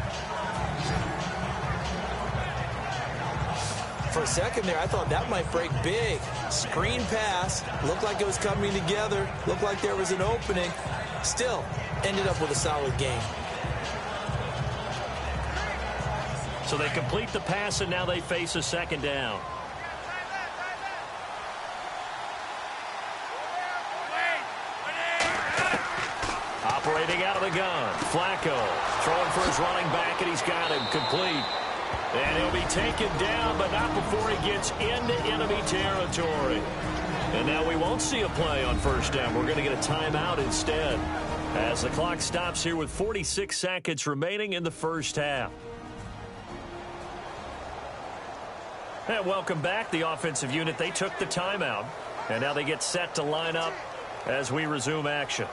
For a second there, I thought that might break big. Screen pass. Looked like it was coming together. Looked like there was an opening. Still, ended up with a solid game. So they complete the pass, and now they face a second down. Operating out of the gun. Flacco throwing for his running back, and he's got him complete. And he'll be taken down, but not before he gets into enemy territory. And now we won't see a play on first down. We're going to get a timeout instead as the clock stops here with 46 seconds remaining in the first half. And welcome back. The offensive unit, they took the timeout. And now they get set to line up as we resume action.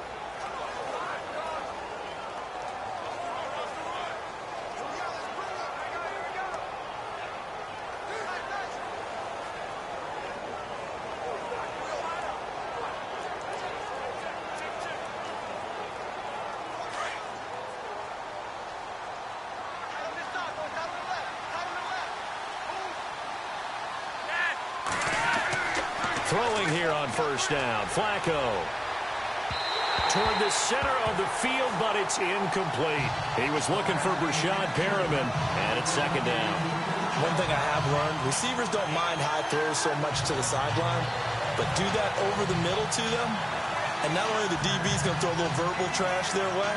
Throwing here on first down. Flacco. Toward the center of the field, but it's incomplete. He was looking for Brashad Perriman, and it's second down. One thing I have learned, receivers don't mind high throws so much to the sideline, but do that over the middle to them, and not only the DB's going to throw a little verbal trash their way,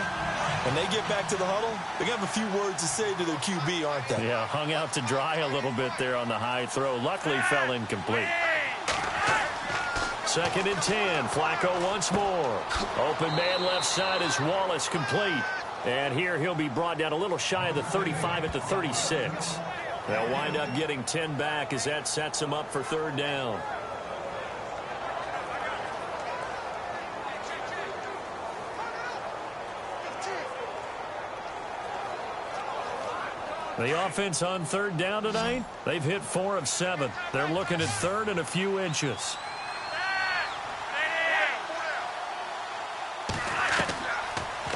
when they get back to the huddle, they're going to have a few words to say to their QB, aren't they? Yeah, hung out to dry a little bit there on the high throw. Luckily, fell incomplete. Second and 10. Flacco once more. Open man left side is Wallace, complete. And here he'll be brought down a little shy of the 35 at the 36. They'll wind up getting 10 back as that sets them up for third down. The offense on third down tonight, they've hit 4 of 7. They're looking at third and a few inches.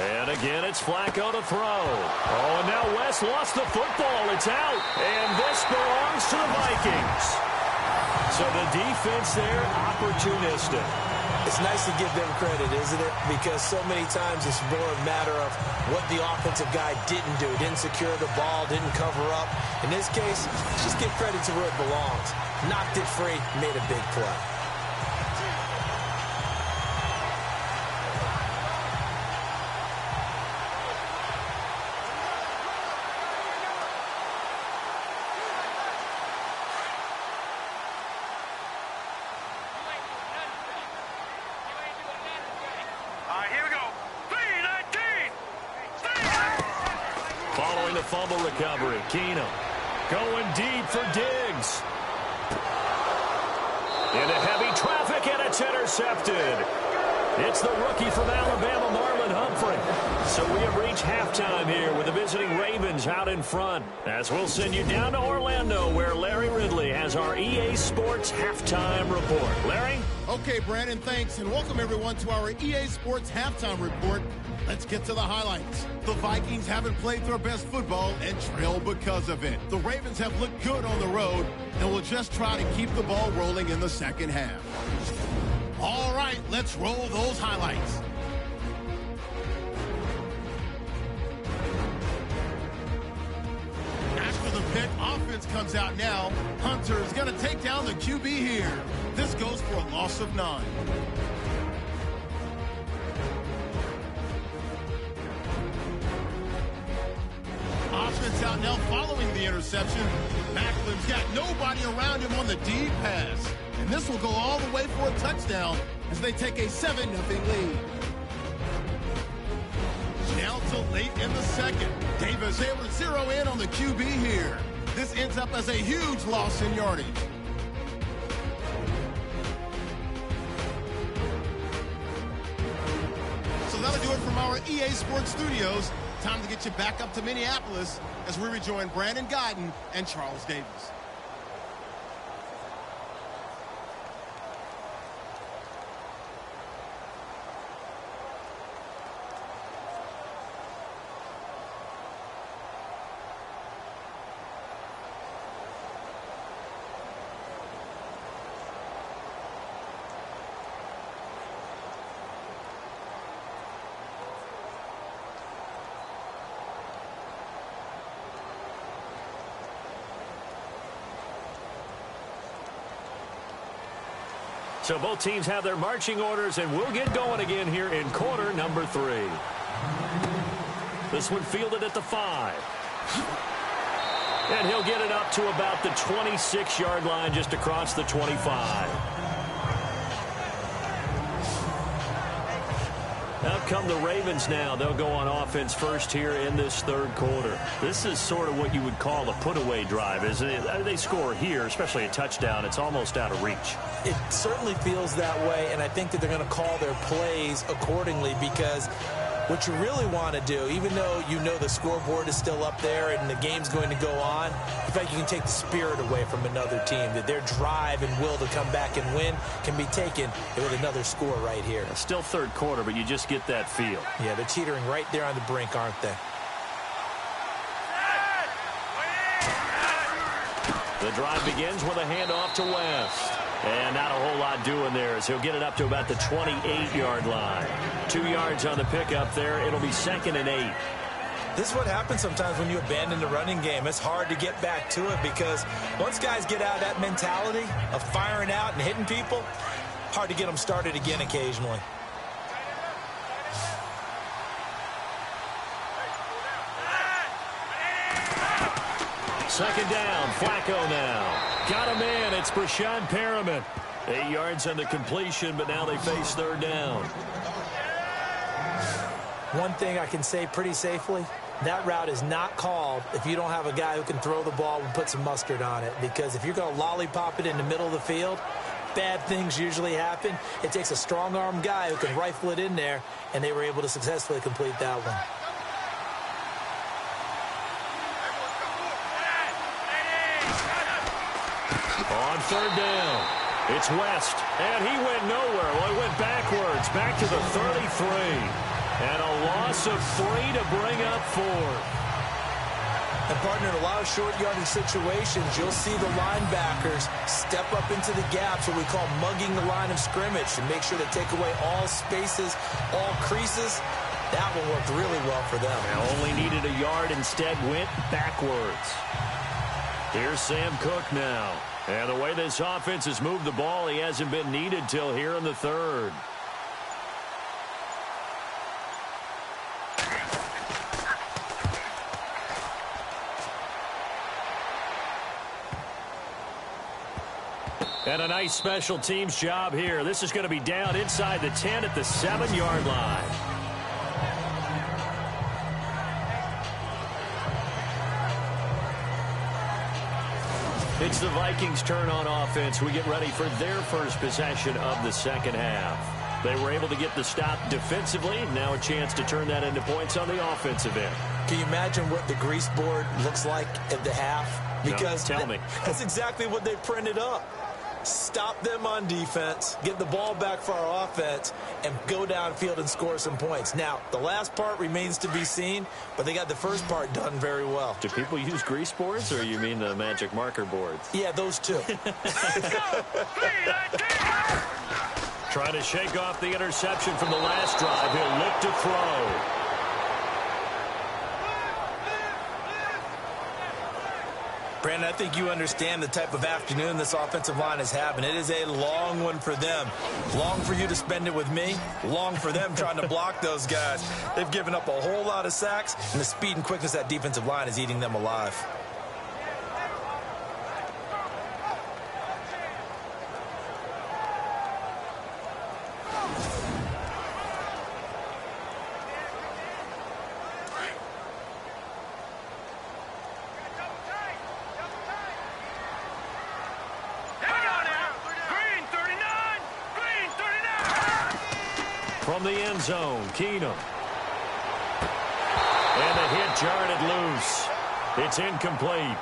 And again, it's Flacco to throw. Oh, and now West lost the football. It's out. And this belongs to the Vikings. So the defense there, opportunistic. It's nice to give them credit, isn't it? Because so many times it's more a matter of what the offensive guy didn't do. Didn't secure the ball, didn't cover up. In this case, just give credit to where it belongs. Knocked it free, made a big play. Fumble recovery. Keenum going deep for Diggs. Into heavy traffic, and it's intercepted. It's the rookie from Alabama, Marlon Humphrey. So we have reached halftime here with the visiting Ravens out in front. As we'll send you down to Orlando, where Larry Ridley has our EA Sports halftime report. Larry? Okay, Brandon, thanks, and welcome everyone to our EA Sports halftime report. Let's get to the highlights. The Vikings haven't played their best football and trail because of it. The Ravens have looked good on the road and will just try to keep the ball rolling in the second half. All right, let's roll those highlights. After the pick, offense comes out now. Hunter's going to take down the QB here. This goes for a loss of 9. Offense out now following the interception. Macklin's got nobody around him on the deep pass. And this will go all the way for a touchdown as they take a 7-0 lead. Down till late in the second. Davis able to zero in on the QB here. This ends up as a huge loss in yardage. So that'll do it from our EA Sports Studios. Time to get you back up to Minneapolis as we rejoin Brandon Guyton and Charles Davis. So both teams have their marching orders, and we'll get going again here in quarter number 3. This one fielded at the 5. And he'll get it up to about the 26-yard line, just across the 25. Out come the Ravens now. They'll go on offense first here in this third quarter. This is sort of what you would call a put-away drive, isn't it? They score here, especially a touchdown. It's almost out of reach. It certainly feels that way, and I think that they're going to call their plays accordingly, because what you really want to do, even though you know the scoreboard is still up there and the game's going to go on, in fact, you can take the spirit away from another team, that their drive and will to come back and win can be taken with another score right here. It's still third quarter, but you just get that feel. Yeah, they're teetering right there on the brink, aren't they? The drive begins with a handoff to West. And not a whole lot doing there as he'll get it up to about the 28-yard line. 2 yards on the pickup there. It'll be 2nd and 8. This is what happens sometimes when you abandon the running game. It's hard to get back to it because once guys get out of that mentality of firing out and hitting people, hard to get them started again occasionally. Second down, Flacco now. Got him in. It's Brashad Perriman. 8 yards on the completion, but now they face 3rd down. One thing I can say pretty safely, that route is not called if you don't have a guy who can throw the ball and put some mustard on it. Because if you're going to lollipop it in the middle of the field, bad things usually happen. It takes a strong-arm guy who can rifle it in there, and they were able to successfully complete that one. On 3rd down, it's West, and he went nowhere. Well, he went backwards, back to the 33, and a loss of 3 to bring up 4. And, partner, in a lot of short yardage situations, you'll see the linebackers step up into the gaps, what we call mugging the line of scrimmage, to make sure they take away all spaces, all creases. That one worked really well for them. Now only needed a yard, instead went backwards. Here's Sam Cook now. And the way this offense has moved the ball, he hasn't been needed till here in the 3rd. And a nice special teams job here. This is going to be down inside the 10 at the 7-yard line. It's the Vikings' turn on offense. We get ready for their first possession of the second half. They were able to get the stop defensively. Now a chance to turn that into points on the offensive end. Can you imagine what the grease board looks like at the half? Because no, tell me. That's exactly what they printed up. Stop them on defense, get the ball back for our offense, and go downfield and score some points. Now, the last part remains to be seen, but they got the first part done very well. Do people use grease boards, or you mean the magic marker boards? Yeah, those two. Trying to shake off the interception from the last drive. He'll look to throw. Brandon, I think you understand the type of afternoon this offensive line is having. It is a long one for them. Long for you to spend it with me. Long for them trying to block those guys. They've given up a whole lot of sacks, and the speed and quickness of that defensive line is eating them alive. From the end zone, Keenum. And the hit jarred it loose. It's incomplete.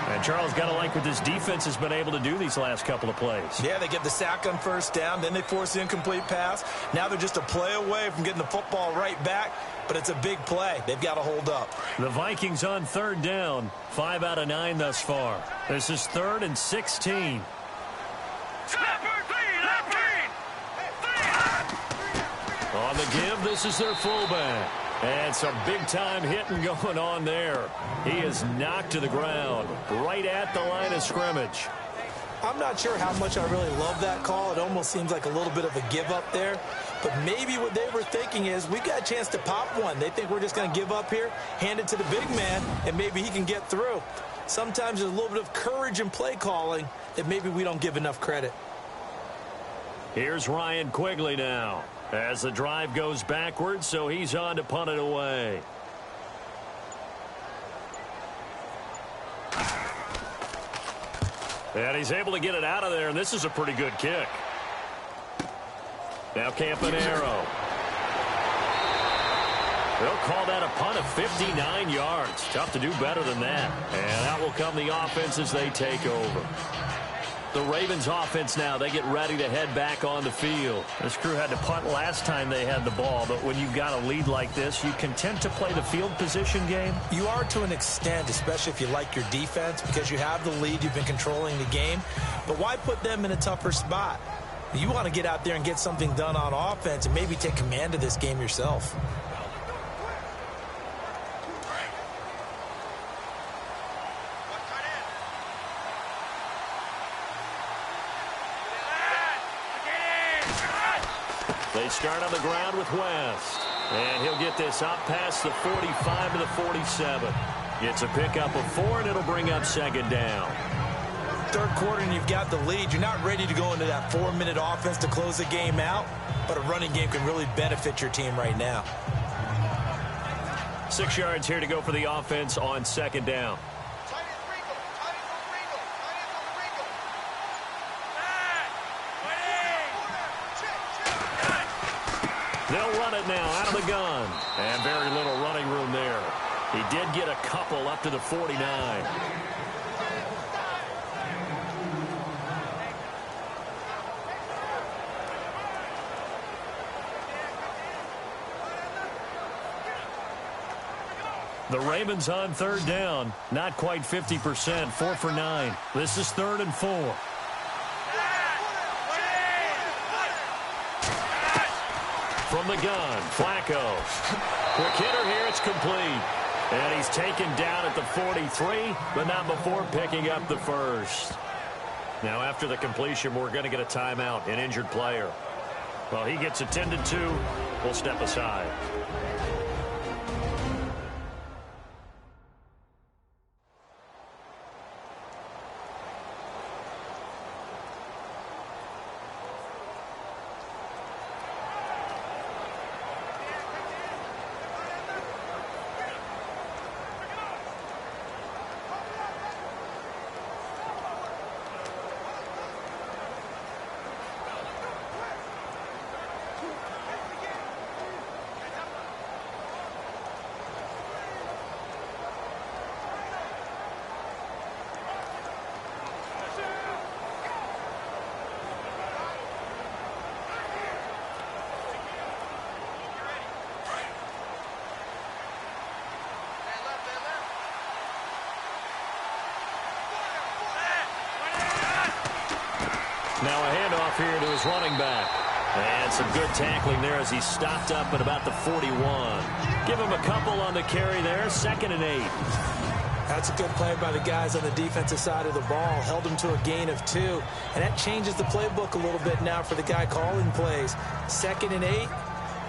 And Charles, got to like what this defense has been able to do these last couple of plays. Yeah, they get the sack on first down, then they force the incomplete pass. Now they're just a play away from getting the football right back, but it's a big play. They've got to hold up. The Vikings on 3rd down, 5 out of 9 thus far. This is 3rd and 16. On the give, this is their fullback. And some big-time hitting going on there. He is knocked to the ground right at the line of scrimmage. I'm not sure how much I really love that call. It almost seems like a little bit of a give up there. But maybe what they were thinking is, we've got a chance to pop one. They think we're just going to give up here, hand it to the big man, and maybe he can get through. Sometimes there's a little bit of courage in play calling that maybe we don't give enough credit. Here's Ryan Quigley now, as the drive goes backwards, so he's on to punt it away. And he's able to get it out of there, and this is a pretty good kick. Now Campanaro. They'll call that a punt of 59 yards. Tough to do better than that. And out will come the offense as they take over. The Ravens offense now, they get ready to head back on the field. This crew had to punt last time they had the ball, but when you've got a lead like this, you can tend to play the field position game. You are to an extent, especially if you like your defense, because you have the lead, you've been controlling the game. But why put them in a tougher spot? You want to get out there and get something done on offense and maybe take command of this game yourself. They start on the ground with West. And he'll get this up past the 45 to the 47. It's a pickup of 4, and it'll bring up second down. Third quarter and you've got the lead. You're not ready to go into that 4-minute offense to close the game out, but a running game can really benefit your team right now. 6 yards here to go for the offense on second down. They'll run it now out of the gun. And very little running room there. He did get a couple up to the 49. The Ravens on third down. Not quite 50%. 4 for 9. This is 3rd and 4. From the gun, Flacco. Quick hitter here, it's complete. And he's taken down at the 43, but not before picking up the first. Now after the completion, we're going to get a timeout, an injured player. Well, he gets attended to. We'll step aside. Now a handoff here to his running back. And some good tackling there as he stopped up at about the 41. Give him a couple on the carry there. 2nd and 8. That's a good play by the guys on the defensive side of the ball. Held him to a gain of 2. And that changes the playbook a little bit now for the guy calling plays. 2nd and 8.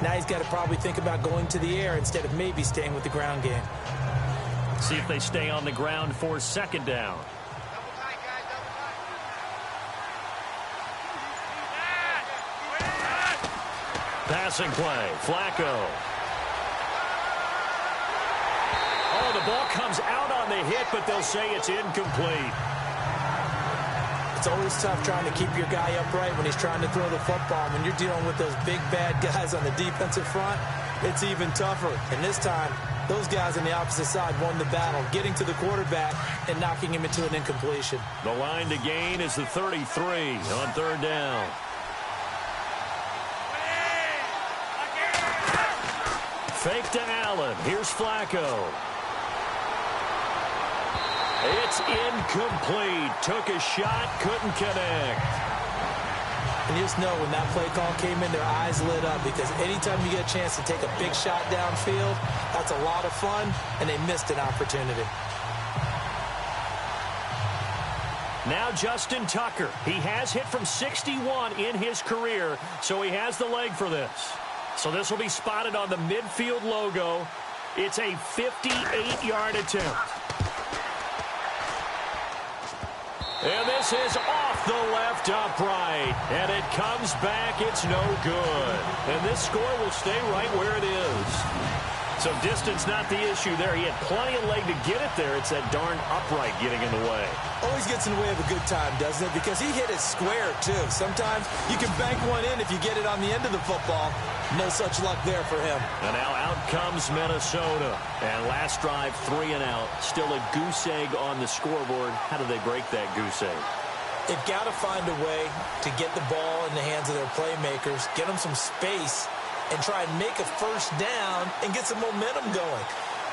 Now he's got to probably think about going to the air instead of maybe staying with the ground game. See if they stay on the ground for 2nd down. Passing play, Flacco. Oh, the ball comes out on the hit, but they'll say it's incomplete. It's always tough trying to keep your guy upright when he's trying to throw the football. When you're dealing with those big, bad guys on the defensive front, it's even tougher. And this time, those guys on the opposite side won the battle, getting to the quarterback and knocking him into an incompletion. The line to gain is the 33 on 3rd down. Fake to Allen. Here's Flacco. It's incomplete. Took a shot, couldn't connect. And you just know when that play call came in, their eyes lit up, because anytime you get a chance to take a big shot downfield, that's a lot of fun, and they missed an opportunity. Now Justin Tucker. He has hit from 61 in his career, so he has the leg for this. So this will be spotted on the midfield logo. It's a 58-yard attempt. And this is off the left upright. And it comes back. It's no good. And this score will stay right where it is. So distance not the issue there. He had plenty of leg to get it there. It's that darn upright getting in the way. Always gets in the way of a good time, doesn't it? Because he hit it square, too. Sometimes you can bank one in if you get it on the end of the football. No such luck there for him. And now out comes Minnesota. And last drive, 3 and out. Still a goose egg on the scoreboard. How do they break that goose egg? They've got to find a way to get the ball in the hands of their playmakers, get them some space, and try and make a first down and get some momentum going.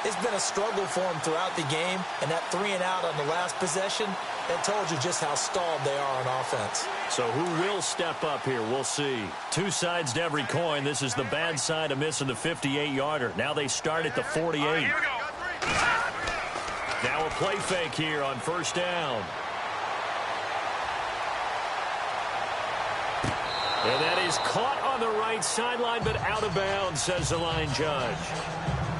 It's been a struggle for them throughout the game, and that 3-and-out on the last possession, that told you just how stalled they are on offense. So who will step up here? We'll see. Two sides to every coin. This is the bad side of missing the 58-yarder. Now they start at the 48. All right, here we go. Now a play fake here on first down. And that is caught on the right sideline, but out of bounds, says the line judge.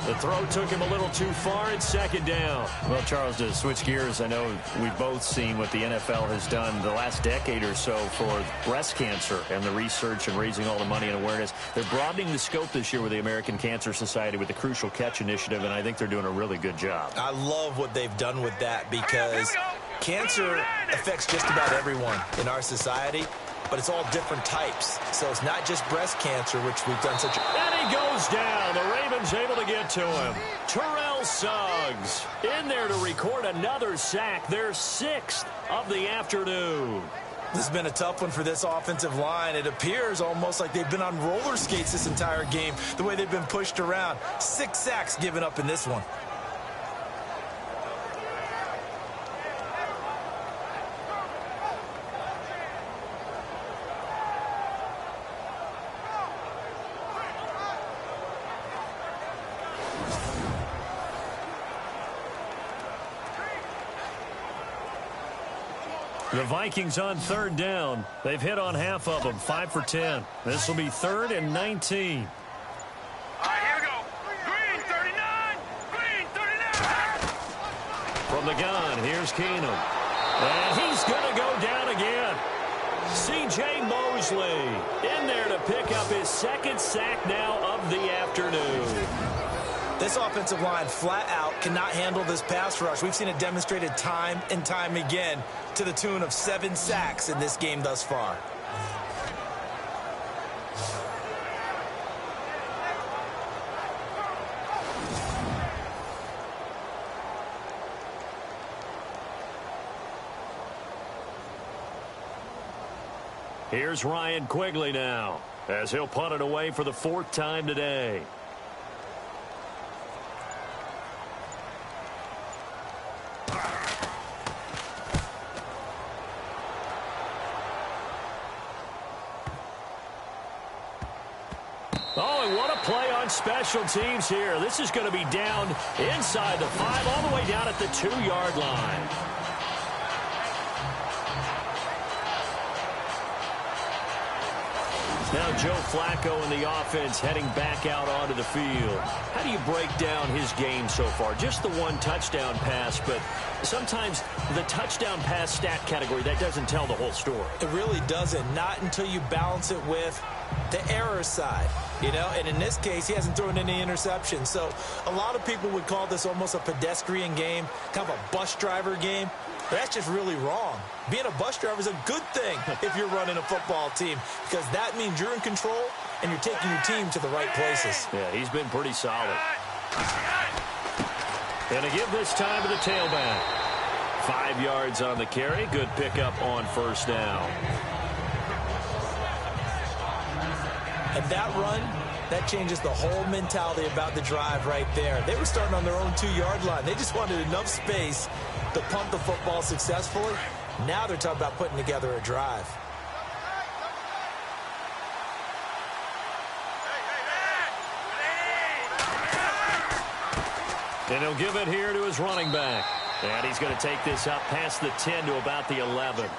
The throw took him a little too far. It's second down. Well, Charles, to switch gears, I know we've both seen what the NFL has done the last decade or so for breast cancer and the research and raising all the money and awareness. They're broadening the scope this year with the American Cancer Society with the Crucial Catch Initiative, and I think they're doing a really good job. I love what they've done with that because cancer affects just about everyone in our society, but it's all different types. So it's not just breast cancer, which we've done such a... And he goes down. The Ravens able to get to him. Terrell Suggs in there to record another sack. Their 6th of the afternoon. This has been a tough one for this offensive line. It appears almost like they've been on roller skates this entire game, the way they've been pushed around. 6 sacks given up in this one. The Vikings on third down. They've hit on half of them, 5 for 10. This will be 3rd and 19. All right, here we go. Green 39. Green 39. From the gun, here's Keenum. And he's going to go down again. C.J. Mosley in there to pick up his 2nd sack now of the afternoon. This offensive line flat out cannot handle this pass rush. We've seen it demonstrated time and time again to the tune of 7 sacks in this game thus far. Here's Ryan Quigley now as he'll punt it away for the 4th time today. Oh, and what a play on special teams here. This is going to be down inside the 5, all the way down at the 2-yard line. Now Joe Flacco and the offense heading back out onto the field. How do you break down his game so far? Just the 1 touchdown pass, but sometimes the touchdown pass stat category, that doesn't tell the whole story. It really doesn't, not until you balance it with the error side, you know, and in this case, he hasn't thrown any interceptions. So a lot of people would call this almost a pedestrian game, kind of a bus driver game. But that's just really wrong. Being a bus driver is a good thing if you're running a football team, because that means you're in control and you're taking your team to the right places. Yeah, he's been pretty solid. And to give this time to the tailback. 5 yards on the carry. Good pickup on first down. And that run, that changes the whole mentality about the drive right there. They were starting on their own 2-yard line. They just wanted enough space to punt the football successfully. Now they're talking about putting together a drive. And he'll give it here to his running back. And he's going to take this up past the 10 to about the 11.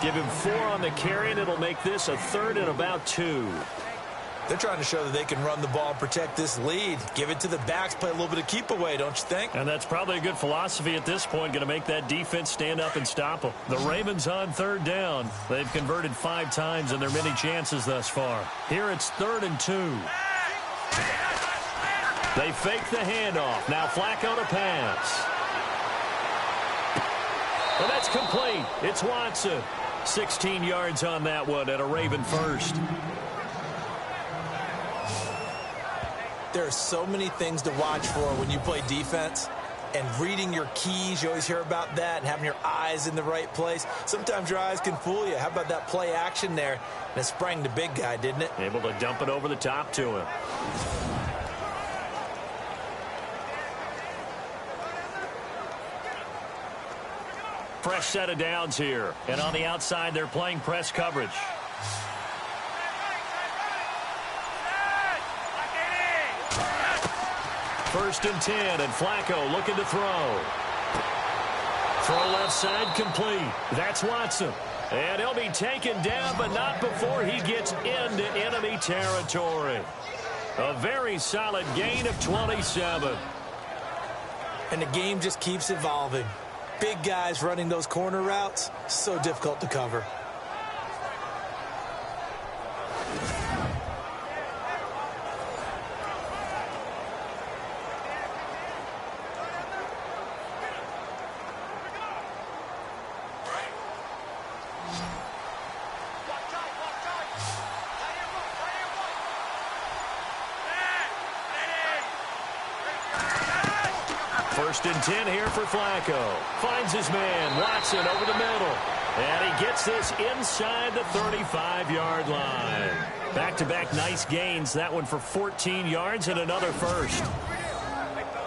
Give him 4 on the carry, and it'll make this a 3rd and about 2. They're trying to show that they can run the ball and protect this lead. Give it to the backs, play a little bit of keep away, don't you think? And that's probably a good philosophy at this point, going to make that defense stand up and stop them. The Ravens on 3rd down. They've converted 5 times in their many chances thus far. Here it's 3rd and 2. They fake the handoff. Now Flacco to pass. And that's complete. It's Watson. 16 yards on that one at a Raven first. There are so many things to watch for when you play defense. and reading your keys. You always hear about that, and having your eyes in the right place. Sometimes your eyes can fool you. How about that play action there? And it sprang the big guy, didn't it? Able to dump it over the top to him. Fresh set of downs here. And on the outside, they're playing press coverage. First and 10, and Flacco looking to throw. Throw left side complete. That's Watson. And he'll be taken down, but not before he gets into enemy territory. A very solid gain of 27. And the game just keeps evolving. Big guys running those corner routes, so difficult to cover. First and 10 here for Flacco. Finds his man, Watson, over the middle. And he gets this inside the 35-yard line. Back-to-back nice gains. That one for 14 yards and another first.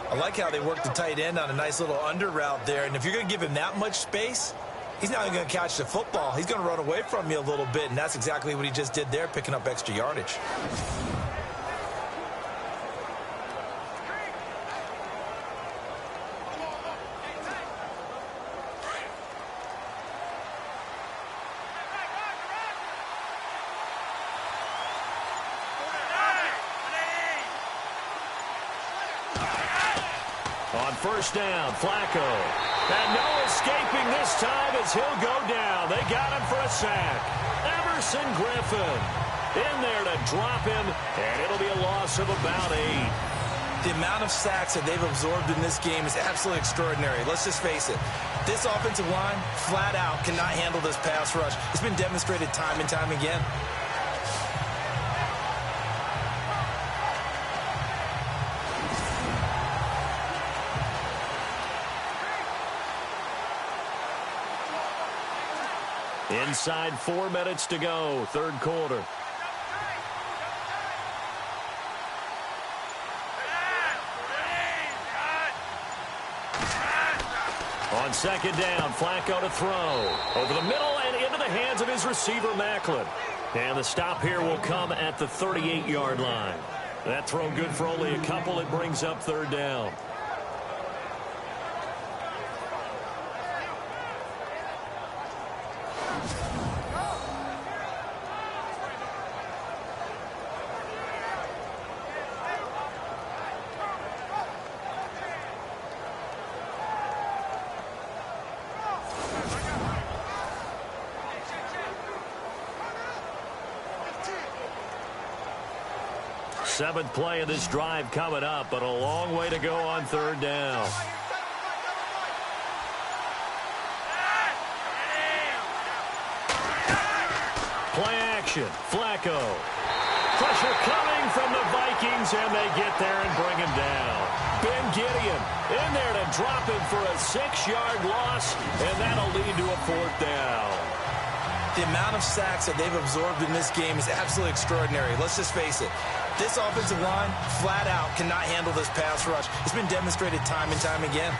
I like how they work the tight end on a nice little under route there. And if you're going to give him that much space, he's not even going to catch the football. He's going to run away from you a little bit, and that's exactly what he just did there, picking up extra yardage. On first down, Flacco. And no escaping this time as he'll go down. They got him for a sack. Everson Griffin in there to drop him, and it'll be a loss of about 8. The amount of sacks that they've absorbed in this game is absolutely extraordinary. Let's just face it. This offensive line, flat out, cannot handle this pass rush. It's been demonstrated time and time again. Inside 4 minutes to go, third quarter. On second down, Flacco to throw. Over the middle and into the hands of his receiver, Macklin. And the stop here will come at the 38-yard line. That throw good for only a couple. It brings up third down. Seventh play of this drive coming up, but a long way to go on third down. Play action. Flacco. Pressure coming from the Vikings, and they get there and bring him down. Ben Gideon in there to drop him for a 6-yard loss, and that'll lead to a fourth down. The amount of sacks that they've absorbed in this game is absolutely extraordinary. Let's just face it. This offensive line, flat out, cannot handle this pass rush. It's been demonstrated time and time again.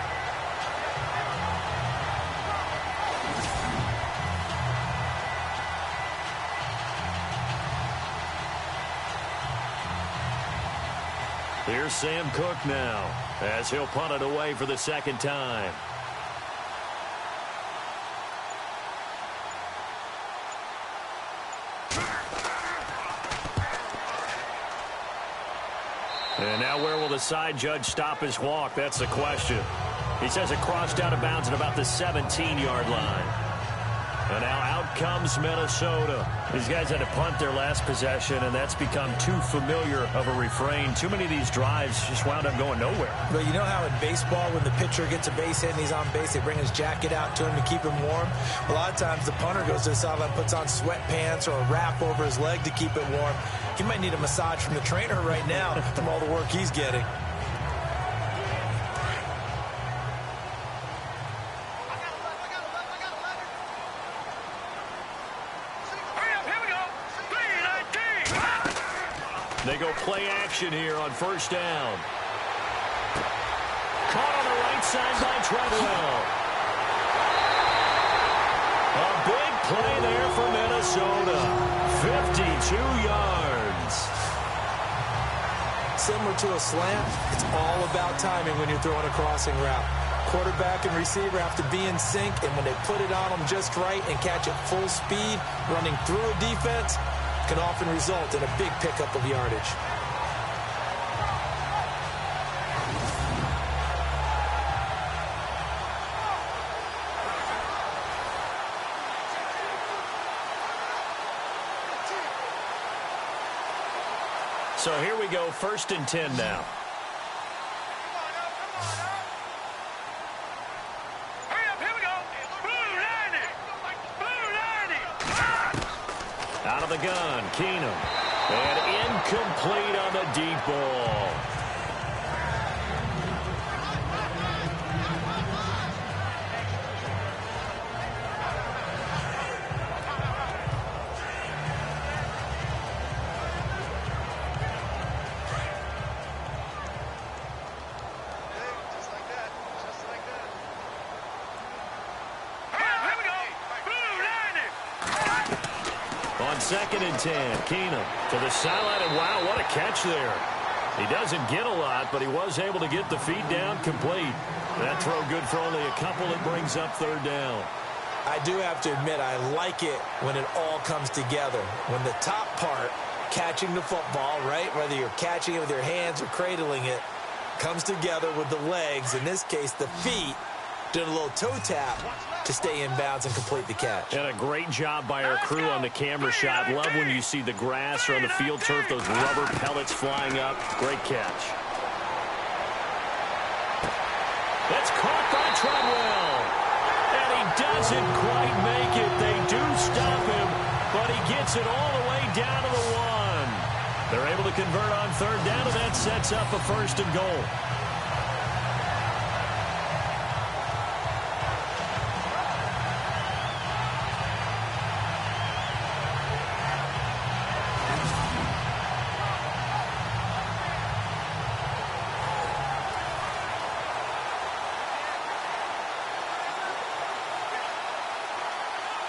Here's Sam Cook now, as he'll punt it away for the second time. And now where will the side judge stop his walk? That's the question. He says it crossed out of bounds at about the 17-yard line. And now out comes Minnesota. These guys had to punt their last possession, and that's become too familiar of a refrain. Too many of these drives just wound up going nowhere. But you know how in baseball, when the pitcher gets a base hit and he's on base, they bring his jacket out to him to keep him warm? A lot of times the punter goes to the sideline, puts on sweatpants or a wrap over his leg to keep it warm. He might need a massage from the trainer right now from all the work he's getting. They go play action here on first down. Caught on the right side by Treadwell. A big play there for Minnesota. 52 yards. Similar to a slant, it's all about timing when you're throwing a crossing route. Quarterback and receiver have to be in sync, and when they put it on them just right and catch it full speed, running through a defense, can often result in a big pickup of yardage. So here we go, 1st and 10 now. Out of the gun, Keenum. And incomplete on the deep ball. On 2nd and 10, Keenum to the sideline, and wow, what a catch there. He doesn't get a lot, but he was able to get the feed down complete. That throw good for only a couple. It brings up 3rd down. I do have to admit, I like it when it all comes together. When the top part, catching the football, right, whether you're catching it with your hands or cradling it, comes together with the legs, in this case the feet, doing a little toe tap to stay in bounds and complete the catch. And a great job by our crew on the camera shot. Love when you see the grass or on the field turf, those rubber pellets flying up. Great catch. That's caught by Treadwell. And he doesn't quite make it. They do stop him, but he gets it all the way down to the 1. They're able to convert on 3rd down, and that sets up a 1st and goal.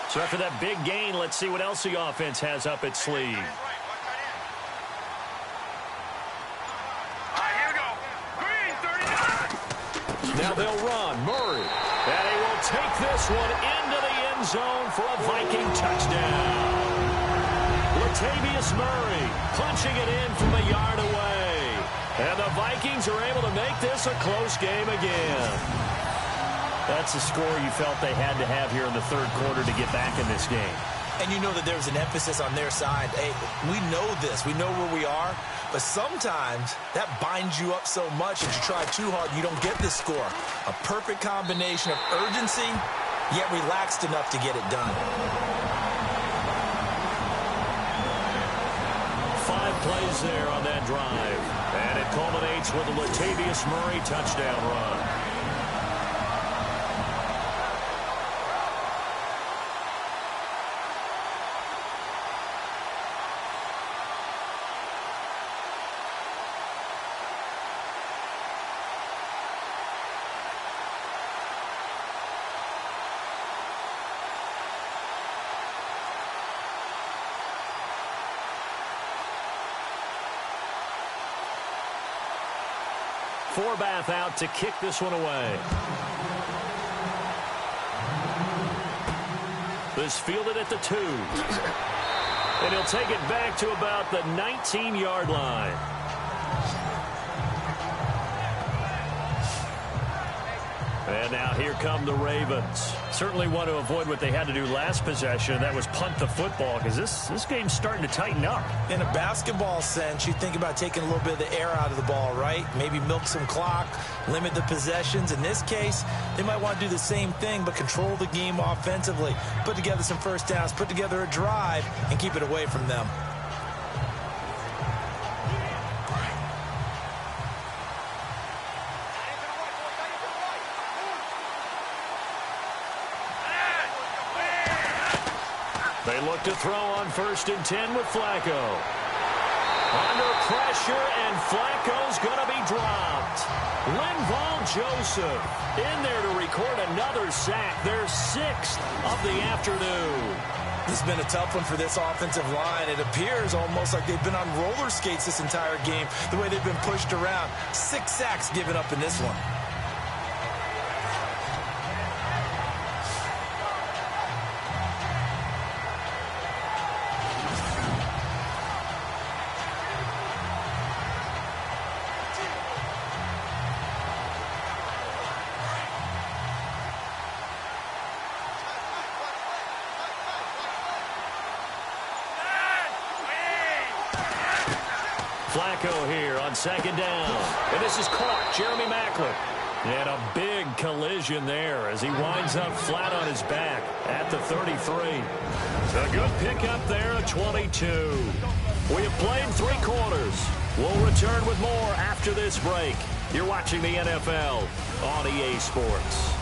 So after that big gain, let's see what else the offense has up its sleeve. Now they'll run. Murray. And he will take this one into the end zone for a Viking touchdown. Latavius Murray punching it in from a yard away. And the Vikings are able to make this a close game again. That's the score you felt they had to have here in the 3rd quarter to get back in this game. And you know that there's an emphasis on their side. Hey, we know this. We know where we are. But sometimes that binds you up so much that you try too hard and you don't get the score. A perfect combination of urgency, yet relaxed enough to get it done. 5 plays there on that drive. And it culminates with a Latavius Murray touchdown run. Forbath out to kick this one away. This fielded at the 2. And he'll take it back to about the 19-yard line. And now here come the Ravens. Certainly want to avoid what they had to do last possession. That was punt the football, because this game's starting to tighten up. In a basketball sense, you think about taking a little bit of the air out of the ball, right? Maybe milk some clock, limit the possessions. In this case, they might want to do the same thing, but control the game offensively. Put together some first downs, put together a drive, and keep it away from them. They look to throw on 1st and 10 with Flacco. Under pressure, and Flacco's going to be dropped. Linval Joseph in there to record another sack, their 6th of the afternoon. This has been a tough one for this offensive line. It appears almost like they've been on roller skates this entire game, the way they've been pushed around. 6 sacks given up in this one. Flacco here on 2nd down. And this is caught. Jeremy Maclin. And a big collision there as he winds up flat on his back at the 33. A good pickup there at 22. We have played 3 quarters. We'll return with more after this break. You're watching the NFL on EA Sports.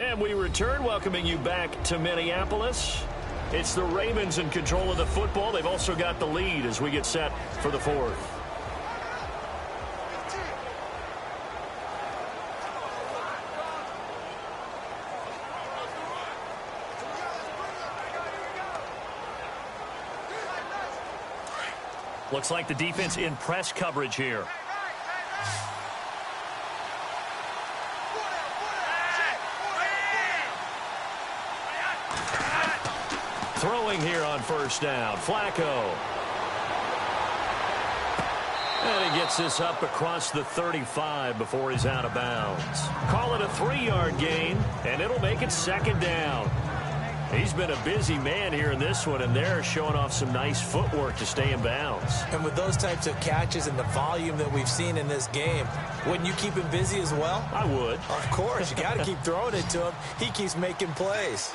And we return, welcoming you back to Minneapolis. It's the Ravens in control of the football. They've also got the lead as we get set for the 4th. Looks like the defense in press coverage here. Throwing here on 1st down. Flacco. And he gets this up across the 35 before he's out of bounds. Call it a 3-yard gain, and it'll make it 2nd down. He's been a busy man here in this one, and they're showing off some nice footwork to stay in bounds. And with those types of catches and the volume that we've seen in this game, wouldn't you keep him busy as well? I would. Of course. You got to keep throwing it to him. He keeps making plays.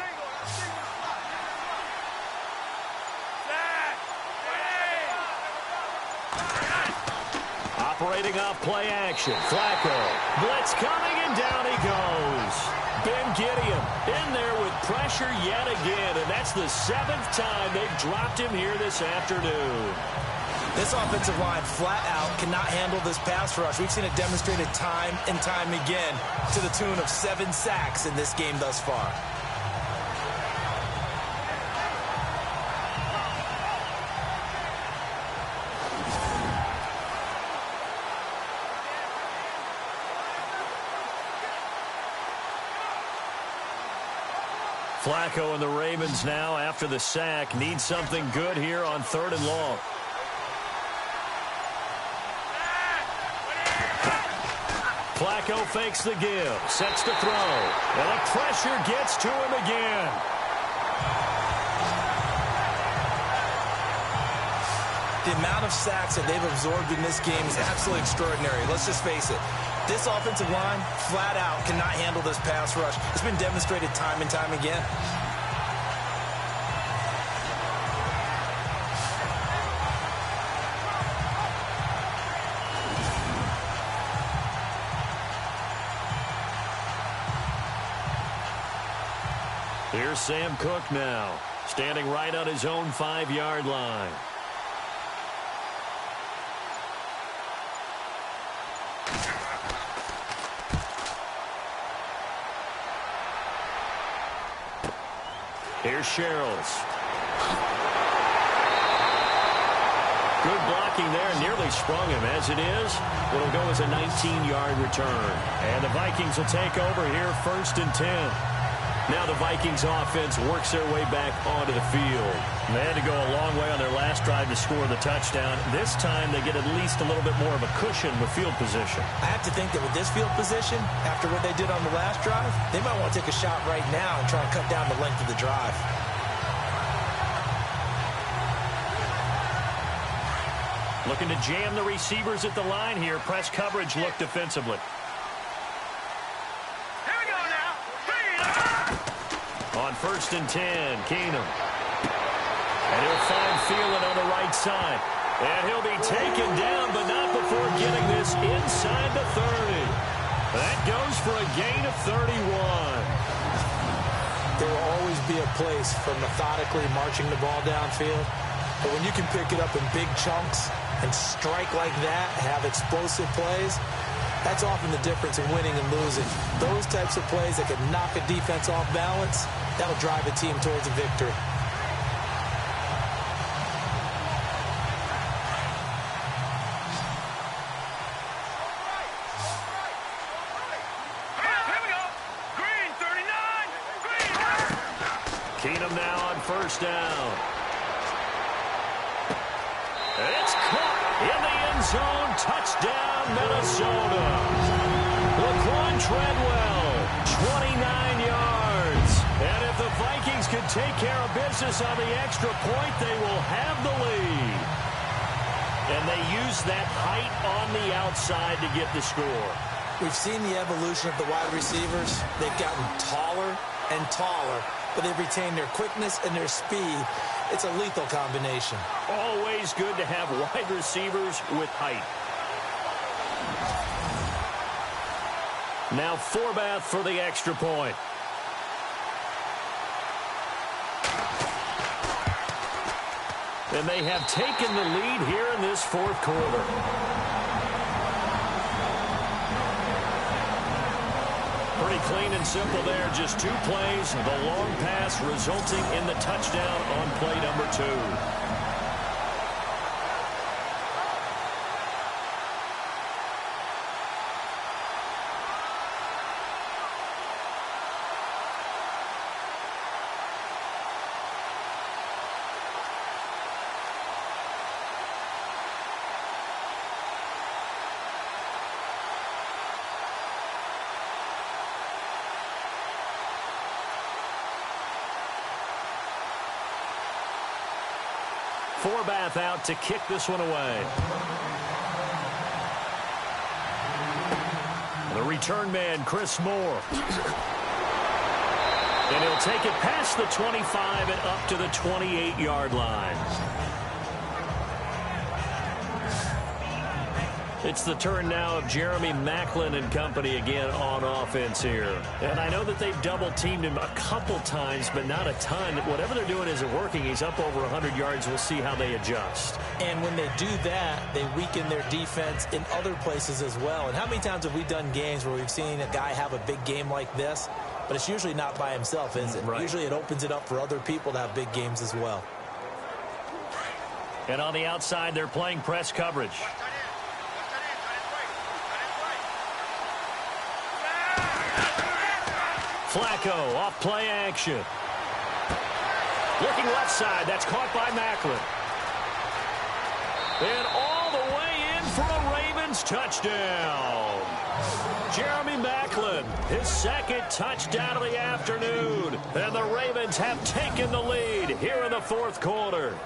Operating off play action. Flacco. Blitz coming, and down he goes. Ben Gideon in there with pressure yet again, and that's the 7th time they've dropped him here this afternoon. This offensive line flat out cannot handle this pass rush. We've seen it demonstrated time and time again to the tune of 7 sacks in this game thus far. Flacco and the Ravens now, after the sack, need something good here on 3rd and long. Flacco fakes the give, sets to throw, and the pressure gets to him again. The amount of sacks that they've absorbed in this game is absolutely extraordinary. Let's just face it. This offensive line, flat out, cannot handle this pass rush. It's been demonstrated time and time again. Here's Sam Cook now, standing right on his own 5-yard line. Here's Sherrills. Good blocking there, nearly sprung him. As it is, it'll go as a 19-yard return. And the Vikings will take over here, 1st and 10. Now the Vikings offense works their way back onto the field. They had to go a long way on their last drive to score the touchdown. This time they get at least a little bit more of a cushion with field position. I have to think that with this field position, after what they did on the last drive, they might want to take a shot right now and try and cut down the length of the drive. Looking to jam the receivers at the line here. Press coverage look defensively. On 1st and 10, Keenum. And he'll find Thielen on the right side. And he'll be taken down, but not before getting this inside the 30. That goes for a gain of 31. there will always be a place for methodically marching the ball downfield. But when you can pick it up in big chunks and strike like that, have explosive plays, that's often the difference in winning and losing. Those types of plays that can knock a defense off balance, that'll drive a team towards a victory. First down. It's caught in the end zone. Touchdown, Minnesota. Laquan Treadwell, 29 yards. And if the Vikings can take care of business on the extra point, they will have the lead. And they use that height on the outside to get the score. We've seen the evolution of the wide receivers. They've gotten taller and taller, but they've retained their quickness and their speed. It's a lethal combination. Always good to have wide receivers with height. Now Forbath for the extra point. And they have taken the lead here in this fourth quarter. Pretty clean and simple there. Just 2 plays. The long pass resulting in the touchdown on play number 2. Forbath out to kick this one away. The return man, Chris Moore. And he'll take it past the 25 and up to the 28-yard line. It's the turn now of Jeremy Maclin and company again on offense here. And I know that they've double-teamed him a couple times, but not a ton. Whatever they're doing isn't working. He's up over 100 yards. We'll see how they adjust. And when they do that, they weaken their defense in other places as well. And how many times have we done games where we've seen a guy have a big game like this, but it's usually not by himself, is it? Right. Usually it opens it up for other people to have big games as well. And on the outside, they're playing press coverage. Flacco off play action. Looking left side. That's caught by Maclin. And all the way in for a Ravens touchdown. Jeremy Maclin, his second touchdown of the afternoon. And the Ravens have taken the lead here in the fourth quarter.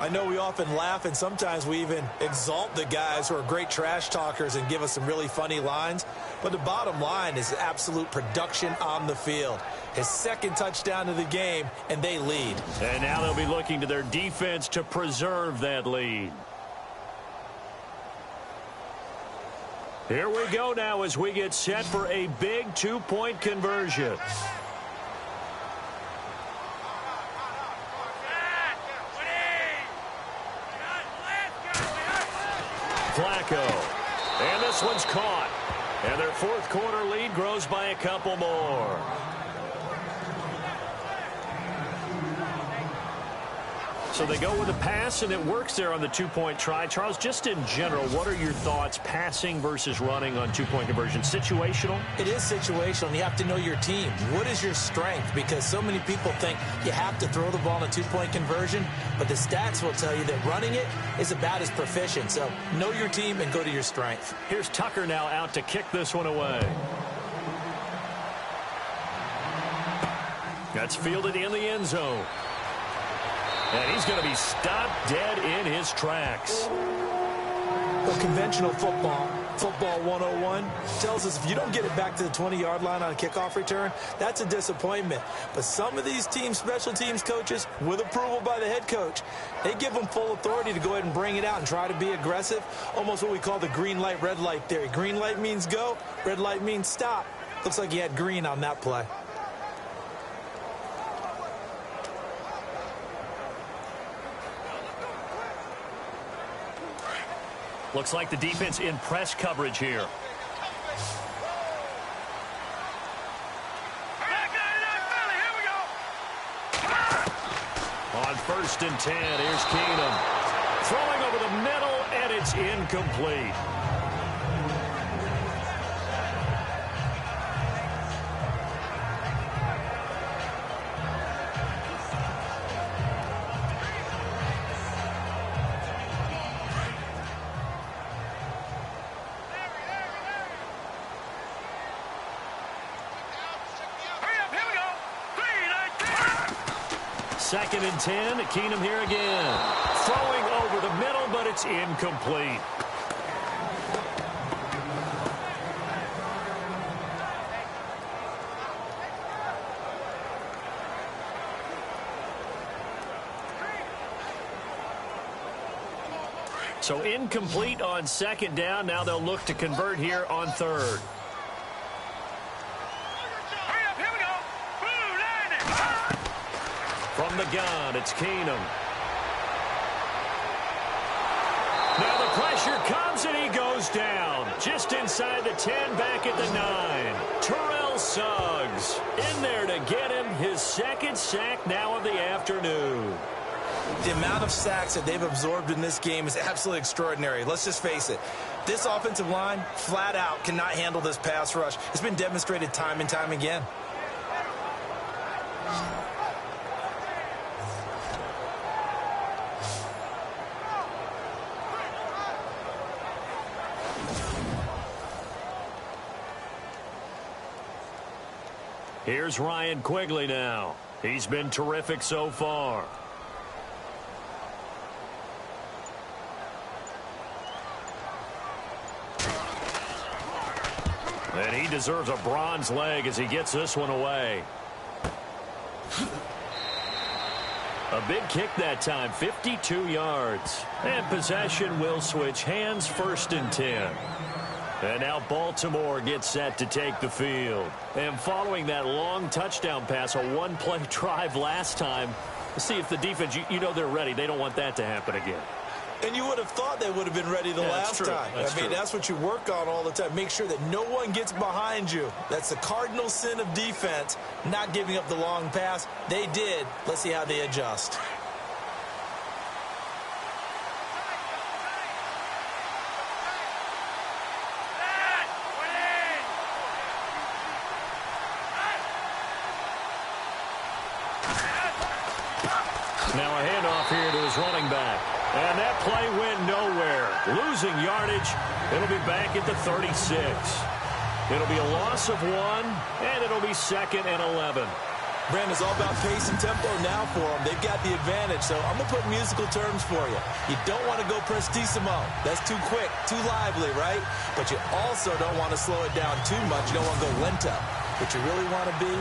I know we often laugh, and sometimes we even exalt the guys who are great trash talkers and give us some really funny lines. But the bottom line is absolute production on the field. His second touchdown of the game, and they lead. And now they'll be looking to their defense to preserve that lead. Here we go now as we get set for a big 2-point conversion. Flacco. And this one's caught. And their fourth quarter lead grows by a couple more. So they go with a pass, and it works there on the 2-point try. Charles, just in general, what are your thoughts passing versus running on 2-point conversion? Situational? It is situational, and you have to know your team. What is your strength? Because so many people think you have to throw the ball in a 2-point conversion, but the stats will tell you that running it is about as proficient. So know your team and go to your strength. Here's Tucker now out to kick this one away. That's fielded in the end zone. And he's going to be stopped dead in his tracks. Well, conventional football 101, tells us if you don't get it back to the 20-yard line on a kickoff return, that's a disappointment. But some of these special teams coaches, with approval by the head coach, they give them full authority to go ahead and bring it out and try to be aggressive, almost what we call the green light, red light theory. Green light means go, red light means stop. Looks like he had green on that play. Looks like the defense in press coverage here. On 1st and 10, here's Keenum. Throwing over the middle, and it's incomplete. Second and 10, Keenum here again. Throwing over the middle, but it's incomplete. So incomplete on 2nd down. Now they'll look to convert here on 3rd. From the gun, it's Keenum. Now the pressure comes, and he goes down. Just inside the 10, back at the 9. Terrell Suggs in there to get him his 2nd sack now of the afternoon. The amount of sacks that they've absorbed in this game is absolutely extraordinary. Let's just face it. This offensive line, flat out, cannot handle this pass rush. It's been demonstrated time and time again. Here's Ryan Quigley now. He's been terrific so far. And he deserves a bronze leg as he gets this one away. A big kick that time, 52 yards. And possession will switch hands, 1st and 10. And now Baltimore gets set to take the field. And following that long touchdown pass, a one-play drive last time, let's see if the defense, you know they're ready. They don't want that to happen again. And you would have thought they would have been ready the last time. That's what you work on all the time. Make sure that no one gets behind you. That's the cardinal sin of defense, not giving up the long pass. They did. Let's see how they adjust. Now a handoff here to his running back. And that play went nowhere. Losing yardage. It'll be back at the 36. It'll be a loss of 1, and it'll be 2nd and 11. Brandon, it's all about pace and tempo now for them. They've got the advantage, so I'm going to put musical terms for you. You don't want to go prestissimo. That's too quick, too lively, right? But you also don't want to slow it down too much. You don't want to go lento. What you really want to be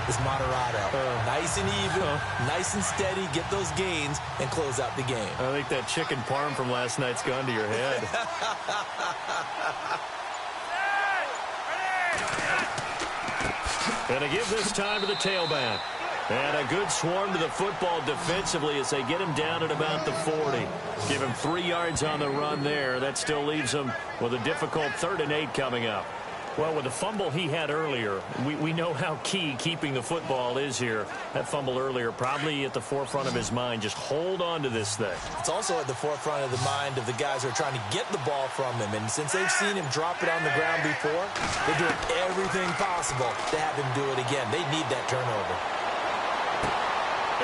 is moderato. Nice and even, nice and steady, get those gains, and close out the game. I think that chicken parm from last night's gone to your head. And to give this time to the tailback. And a good swarm to the football defensively as they get him down at about the 40. Give him 3 yards on the run there. That still leaves him with a difficult 3rd and 8 coming up. Well, with the fumble he had earlier, we know how key keeping the football is here. That fumble earlier probably at the forefront of his mind. Just hold on to this thing. It's also at the forefront of the mind of the guys who are trying to get the ball from him. And since they've seen him drop it on the ground before, they're doing everything possible to have him do it again. They need that turnover.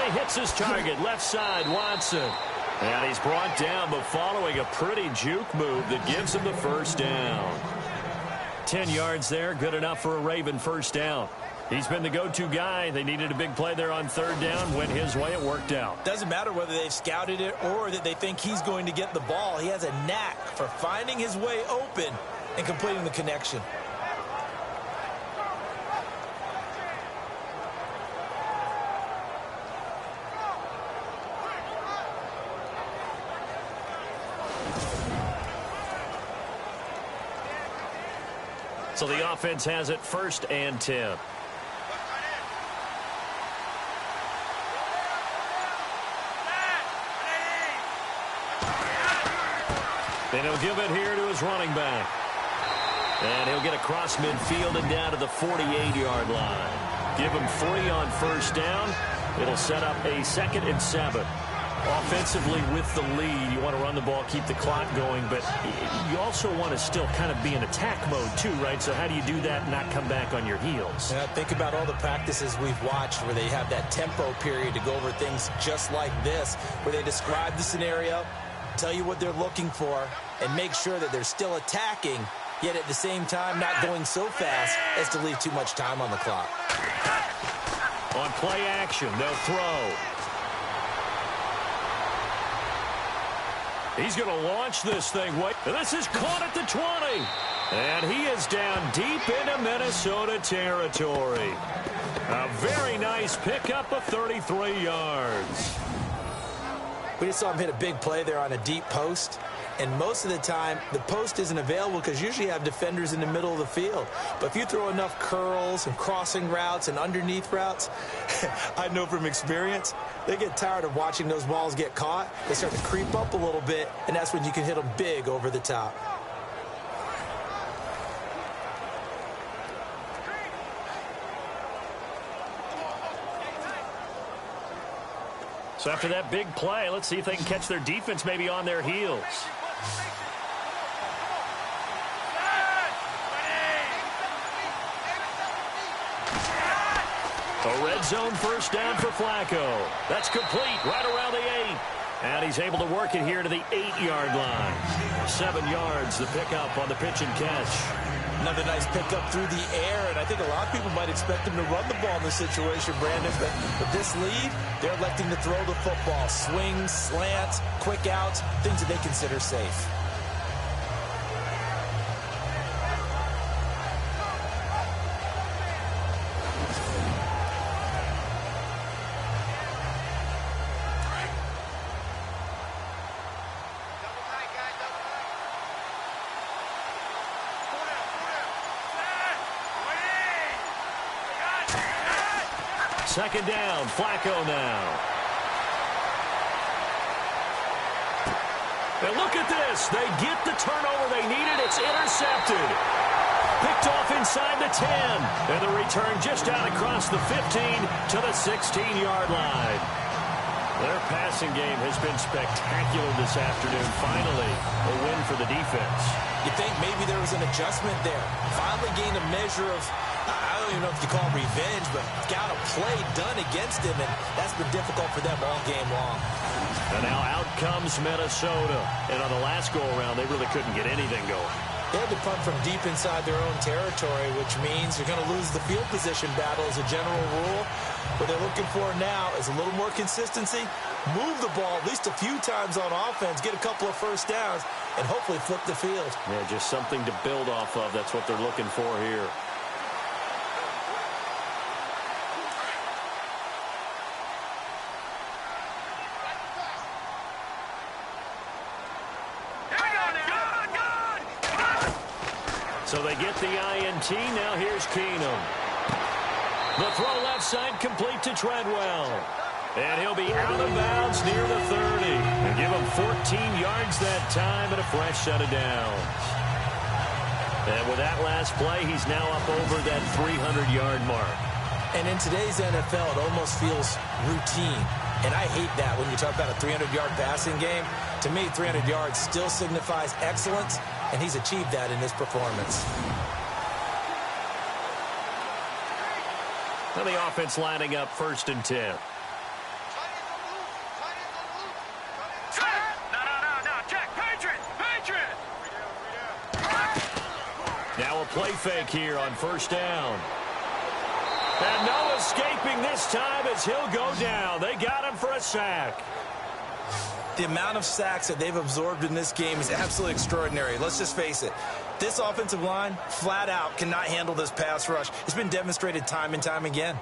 He hits his target, left side, Watson. And he's brought down, but following a pretty juke move that gives him the 1st down. 10 yards there, good enough for a Raven 1st down. He's been the go-to guy. They needed a big play there on 3rd down. Went his way, it worked out. Doesn't matter whether they've scouted it or that they think he's going to get the ball. He has a knack for finding his way open and completing the connection. So the offense has it 1st and 10. And he'll give it here to his running back. And he'll get across midfield and down to the 48-yard line. Give him 3 on first down. It'll set up a 2nd and 7. Offensively with the lead, you want to run the ball, keep the clock going, but you also want to still kind of be in attack mode too, right? So how do you do that and not come back on your heels? Yeah, think about all the practices we've watched where they have that tempo period to go over things just like this, where they describe the scenario, tell you what they're looking for, and make sure that they're still attacking, yet at the same time not going so fast as to leave too much time on the clock. On play action, they'll throw. He's going to launch this thing. This is caught at the 20. And he is down deep into Minnesota territory. A very nice pickup of 33 yards. We just saw him hit a big play there on a deep post. And most of the time, the post isn't available because usually you have defenders in the middle of the field. But if you throw enough curls and crossing routes and underneath routes, I know from experience, they get tired of watching those balls get caught. They start to creep up a little bit, and that's when you can hit them big over the top. So after that big play, let's see if they can catch their defense maybe on their heels. A red zone first down for Flacco. That's complete right around the 8. And he's able to work it here to the 8-yard line. 7 yards, the pickup on the pitch and catch. Another nice pickup through the air, and I think a lot of people might expect him to run the ball in this situation, Brandon, but with this lead, they're electing to throw the football. Swings, slants, quick outs, things that they consider safe. Second down, Flacco now. And look at this. They get the turnover they needed. It's intercepted. Picked off inside the 10. And the return just out across the 15 to the 16-yard line. Their passing game has been spectacular this afternoon. Finally, a win for the defense. You think maybe there was an adjustment there. Finally gained a measure of, I don't even know if you call it revenge, but got a play done against him, and that's been difficult for them all game long. And now out comes Minnesota. And on the last go-around, they really couldn't get anything going. They had to punt from deep inside their own territory, which means they're going to lose the field position battle as a general rule. What they're looking for now is a little more consistency, move the ball at least a few times on offense, get a couple of first downs, and hopefully flip the field. Yeah, just something to build off of. That's what they're looking for here. So they get the INT. Now here's Keenum. The throw left side complete to Treadwell. And he'll be out of bounds near the 30. And give him 14 yards that time and a fresh set of downs. And with that last play, he's now up over that 300-yard mark. And in today's NFL, it almost feels routine. And I hate that when you talk about a 300-yard passing game. To me, 300 yards still signifies excellence, and he's achieved that in his performance. Now the offense lining up 1st and 10. Now a play fake here on 1st down. And no escaping this time as he'll go down. They got him for a sack. The amount of sacks that they've absorbed in this game is absolutely extraordinary. Let's just face it. This offensive line, flat out, cannot handle this pass rush. It's been demonstrated time and time again.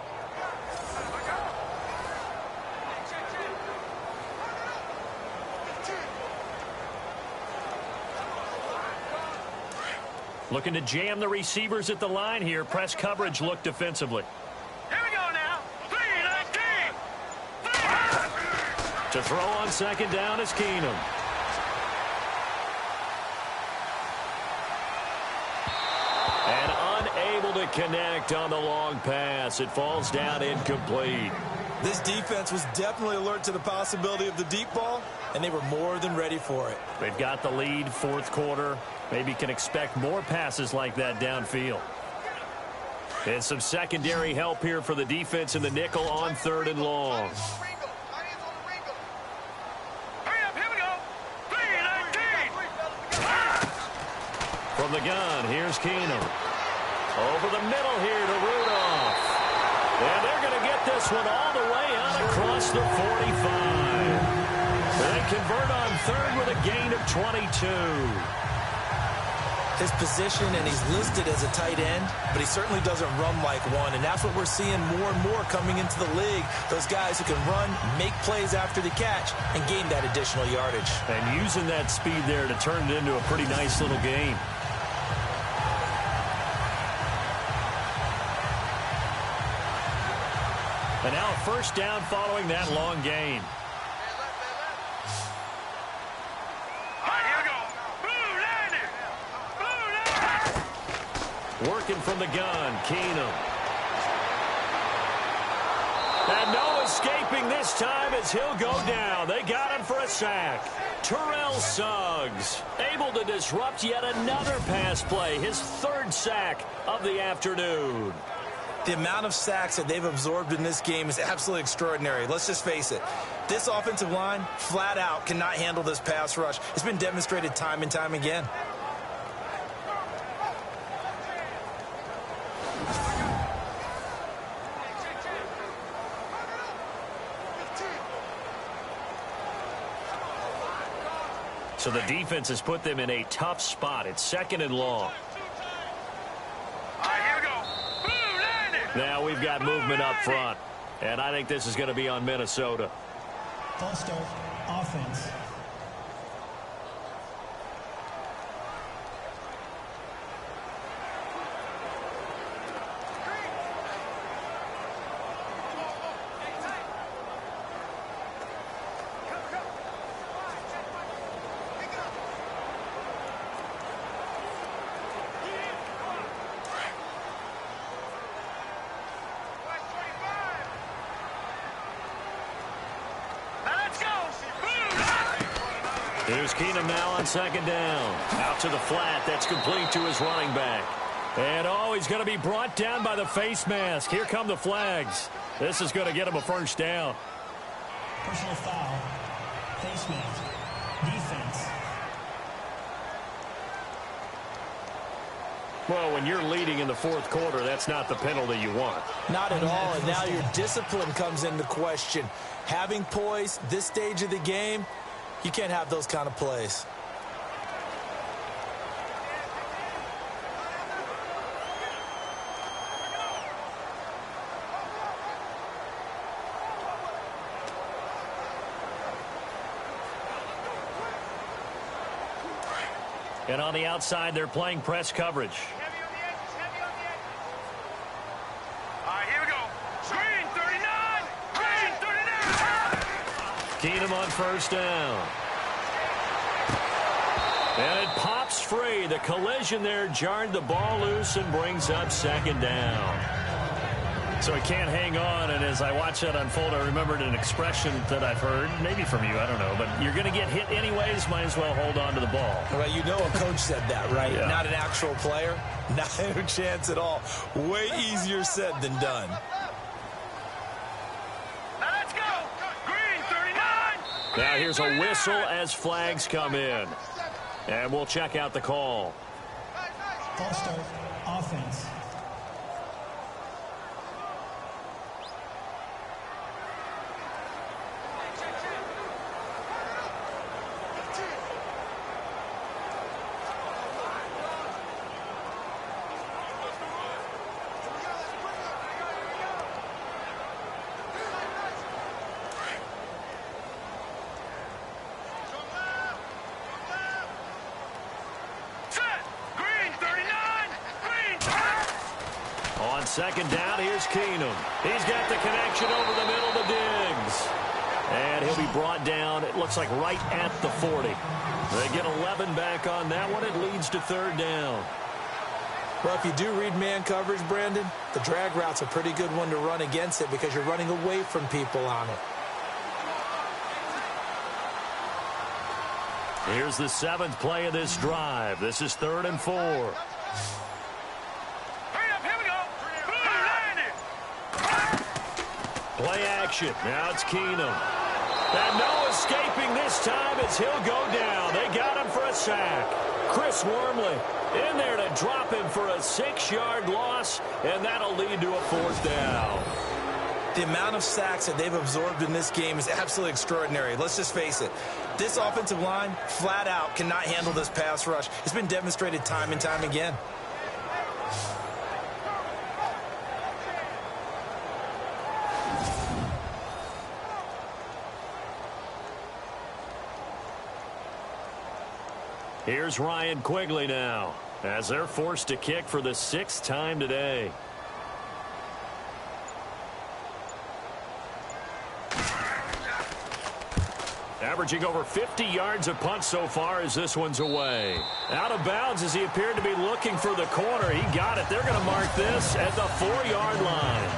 Looking to jam the receivers at the line here. Press coverage look defensively. Here we go now. 3-19. To throw on 2nd down is Keenum. to connect on the long pass. It falls down incomplete. This defense was definitely alert to the possibility of the deep ball, and they were more than ready for it. They've got the lead, fourth quarter. Maybe can expect more passes like that downfield. And some secondary help here for the defense in the nickel on 3rd and long. From the gun, here's Keenum. Over the middle here to Rudolph. And they're going to get this one all the way out across the 45. They convert on 3rd with a gain of 22. His position, and he's listed as a tight end, but he certainly doesn't run like one, and that's what we're seeing more and more coming into the league. Those guys who can run, make plays after the catch, and gain that additional yardage. And using that speed there to turn it into a pretty nice little game. And now a first down following that long gain. Working from the gun, Keenum. And no escaping this time as he'll go down. They got him for a sack. Terrell Suggs able to disrupt yet another pass play. His 3rd sack of the afternoon. The amount of sacks that they've absorbed in this game is absolutely extraordinary. Let's just face it. This offensive line, flat out, cannot handle this pass rush. It's been demonstrated time and time again. So the defense has put them in a tough spot. It's 2nd and long. Now we've got movement up front. And I think this is going to be on Minnesota. False start, offense. Here's Keenum now on 2nd down. Out to the flat. That's complete to his running back. And, he's going to be brought down by the face mask. Here come the flags. This is going to get him a first down. Personal foul. Face mask. Defense. Well, when you're leading in the 4th quarter, that's not the penalty you want. Not at all, and now your discipline comes into question. Having poise this stage of the game, you can't have those kind of plays. And on the outside, they're playing press coverage. Keenum on 1st down. And it pops free. The collision there jarred the ball loose and brings up 2nd down. So he can't hang on, and as I watch that unfold, I remembered an expression that I've heard, maybe from you, I don't know, but you're going to get hit anyways, might as well hold on to the ball. Well, you know a coach said that, right? Yeah. Not an actual player. Not a chance at all. Way easier said than done. Now here's a whistle as flags come in. And we'll check out the call. False start, offense. On 2nd down, here's Keenum. He's got the connection over the middle to Diggs. And he'll be brought down, it looks like right at the 40. They get 11 back on that one. It leads to 3rd down. Well, if you do read man coverage, Brandon, the drag route's a pretty good one to run against it because you're running away from people on it. Here's the 7th play of this drive. This is 3rd and 4. Hurry up, here we go. Play action. Now it's Keenum. And no escaping this time as he'll go down. They got him for a sack. Chris Wormley in there to drop him for a 6-yard loss, and that'll lead to a 4th down. The amount of sacks that they've absorbed in this game is absolutely extraordinary. Let's just face it. This offensive line, flat out, cannot handle this pass rush. It's been demonstrated time and time again. Here's Ryan Quigley now, as they're forced to kick for the 6th time today. Averaging over 50 yards a punt so far as this one's away. Out of bounds as he appeared to be looking for the corner. He got it. They're going to mark this at the 4-yard line.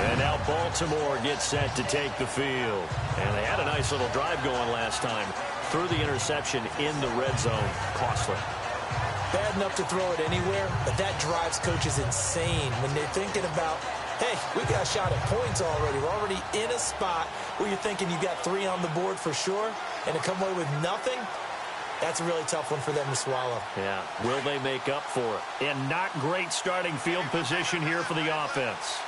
And now Baltimore gets set to take the field. And they had a nice little drive going last time. Threw the interception in the red zone. Costly. Bad enough to throw it anywhere, but that drives coaches insane when they're thinking about, hey, we got a shot at points already. We're already in a spot where you're thinking you got 3 on the board for sure, and to come away with nothing, that's a really tough one for them to swallow. Yeah, will they make up for it? And not great starting field position here for the offense.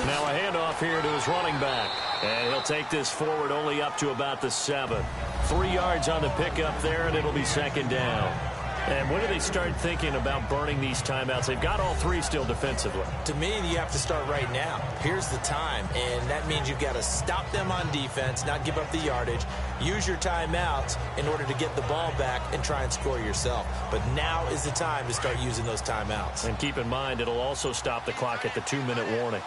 Now a handoff here to his running back. And he'll take this forward only up to about the 7. 3 yards on the pickup there, and it'll be 2nd down. And when do they start thinking about burning these timeouts? They've got all 3 still defensively. To me, you have to start right now. Here's the time, and that means you've got to stop them on defense, not give up the yardage, use your timeouts in order to get the ball back and try and score yourself. But now is the time to start using those timeouts. And keep in mind, it'll also stop the clock at the 2-minute warning.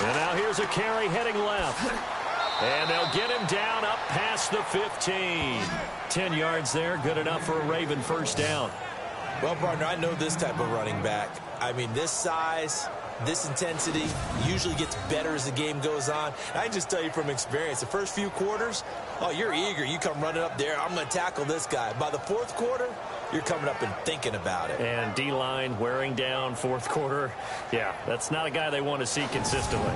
And now here's a carry heading left. And they'll get him down up past the 15. 10 yards there, good enough for a Raven 1st down. Well, partner, I know this type of running back. I mean, this size, this intensity usually gets better as the game goes on. I can just tell you from experience, the first few quarters, oh, you're eager. You come running up there, I'm going to tackle this guy. By the 4th quarter, you're coming up and thinking about it. And D-line wearing down 4th quarter. Yeah, that's not a guy they want to see consistently.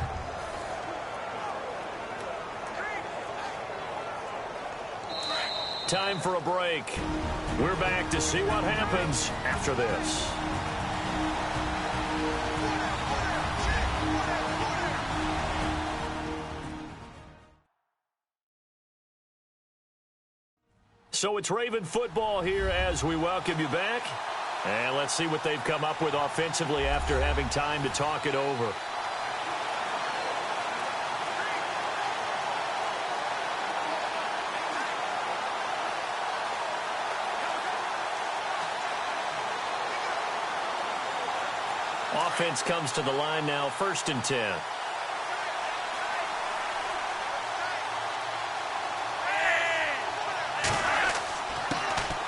Time for a break. We're back to see what happens after this. So it's Raven football here as we welcome you back. And let's see what they've come up with offensively after having time to talk it over. Offense comes to the line now, 1st and 10.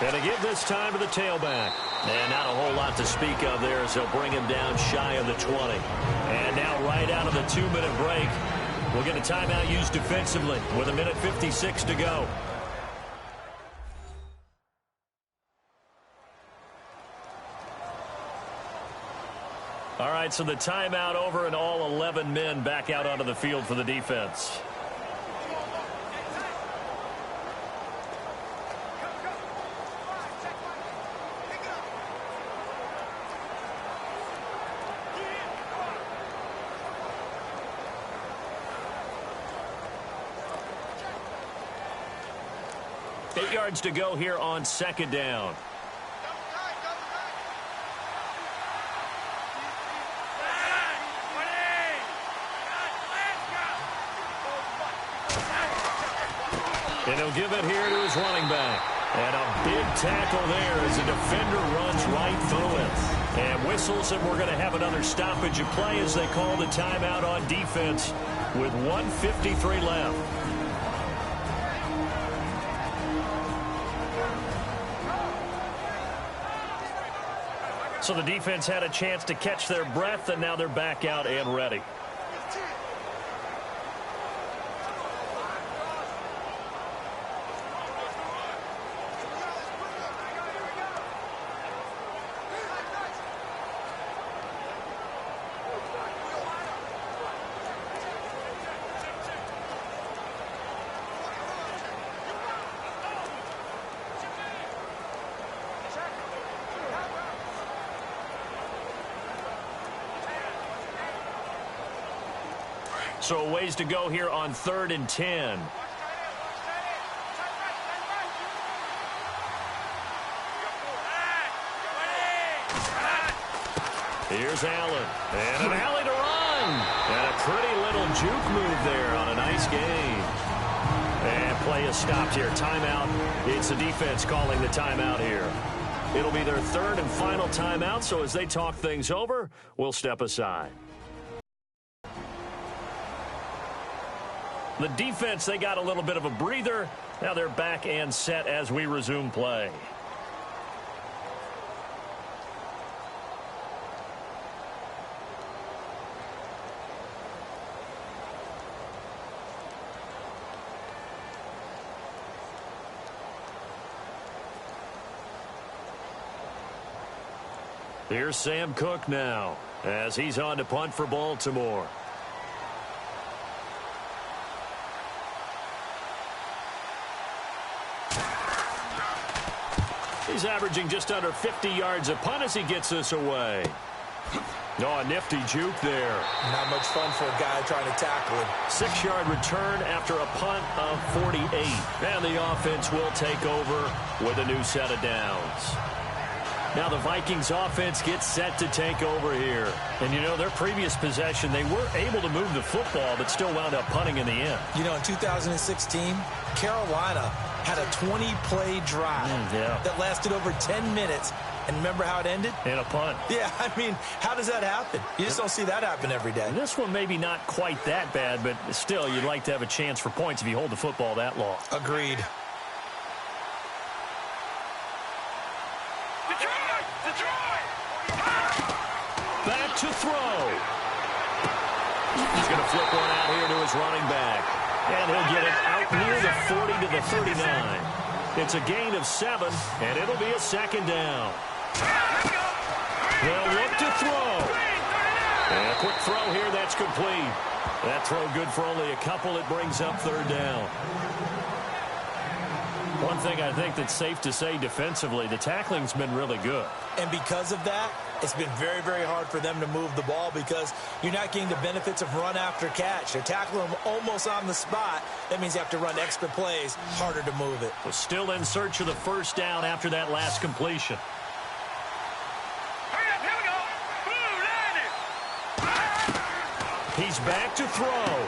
And to give this time to the tailback. And not a whole lot to speak of there as they'll bring him down shy of the 20. And now right out of the 2-minute break, we'll get a timeout used defensively with 1:56 to go. All right, so the timeout over and all 11 men back out onto the field for the defense. Eight yards to go here on 2nd down. And he'll give it here to his running back. And a big tackle there as the defender runs right through it. whistles, and we're going to have another stoppage of play as they call the timeout on defense with 1:53 left. So the defense had a chance to catch their breath, and now they're back out and ready. So a ways to go here on 3rd and 10. Here's Allen. And an alley to run. And a pretty little juke move there on a nice game. And play is stopped here. Timeout. It's the defense calling the timeout here. It'll be their 3rd and final timeout, so as they talk things over, we'll step aside. The defense, they got a little bit of a breather. Now they're back and set as we resume play. Here's Sam Cook now as he's on to punt for Baltimore. He's averaging just under 50 yards a punt as he gets this away. Oh, a nifty juke there. Not much fun for a guy trying to tackle him. 6-yard return after a punt of 48. And the offense will take over with a new set of downs. Now the Vikings offense gets set to take over here. And, you know, their previous possession, they were able to move the football, but still wound up punting in the end. You know, in 2016, Carolina had a 20-play drive that lasted over 10 minutes. And remember how it ended? In a punt. Yeah, I mean, how does that happen? You just don't see that happen every day. This one maybe not quite that bad, but still, you'd like to have a chance for points if you hold the football that long. Agreed. Back to throw. He's going to flip one out here to his running back. And he'll get it out near the 40 to the 39. It's a gain of 7, and it'll be a 2nd down. They'll look to throw. And a quick throw here, that's complete. That throw good for only a couple. It brings up 3rd down. One thing I think that's safe to say defensively, the tackling's been really good. And because of that, it's been very, very hard for them to move the ball because you're not getting the benefits of run after catch. They're tackling them almost on the spot. That means you have to run extra plays, harder to move it. Well, still in search of the 1st down after that last completion. He's back to throw.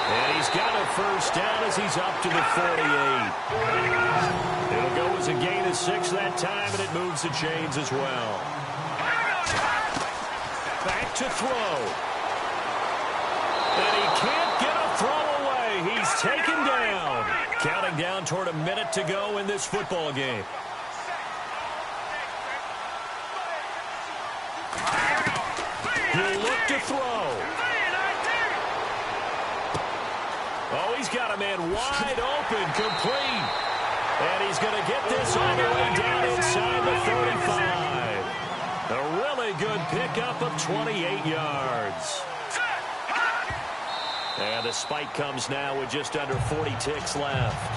And he's got a 1st down as he's up to the 48. It'll go as a gain of 6 that time, and it moves the chains as well. Back to throw. And he can't get a throw away. He's taken down. Counting down toward a minute to go in this football game. He'll look to throw. Oh, he's got a man wide open, complete. And he's going to get this all the way down inside the 35. A really good pickup of 28 yards. And the spike comes now with just under 40 ticks left.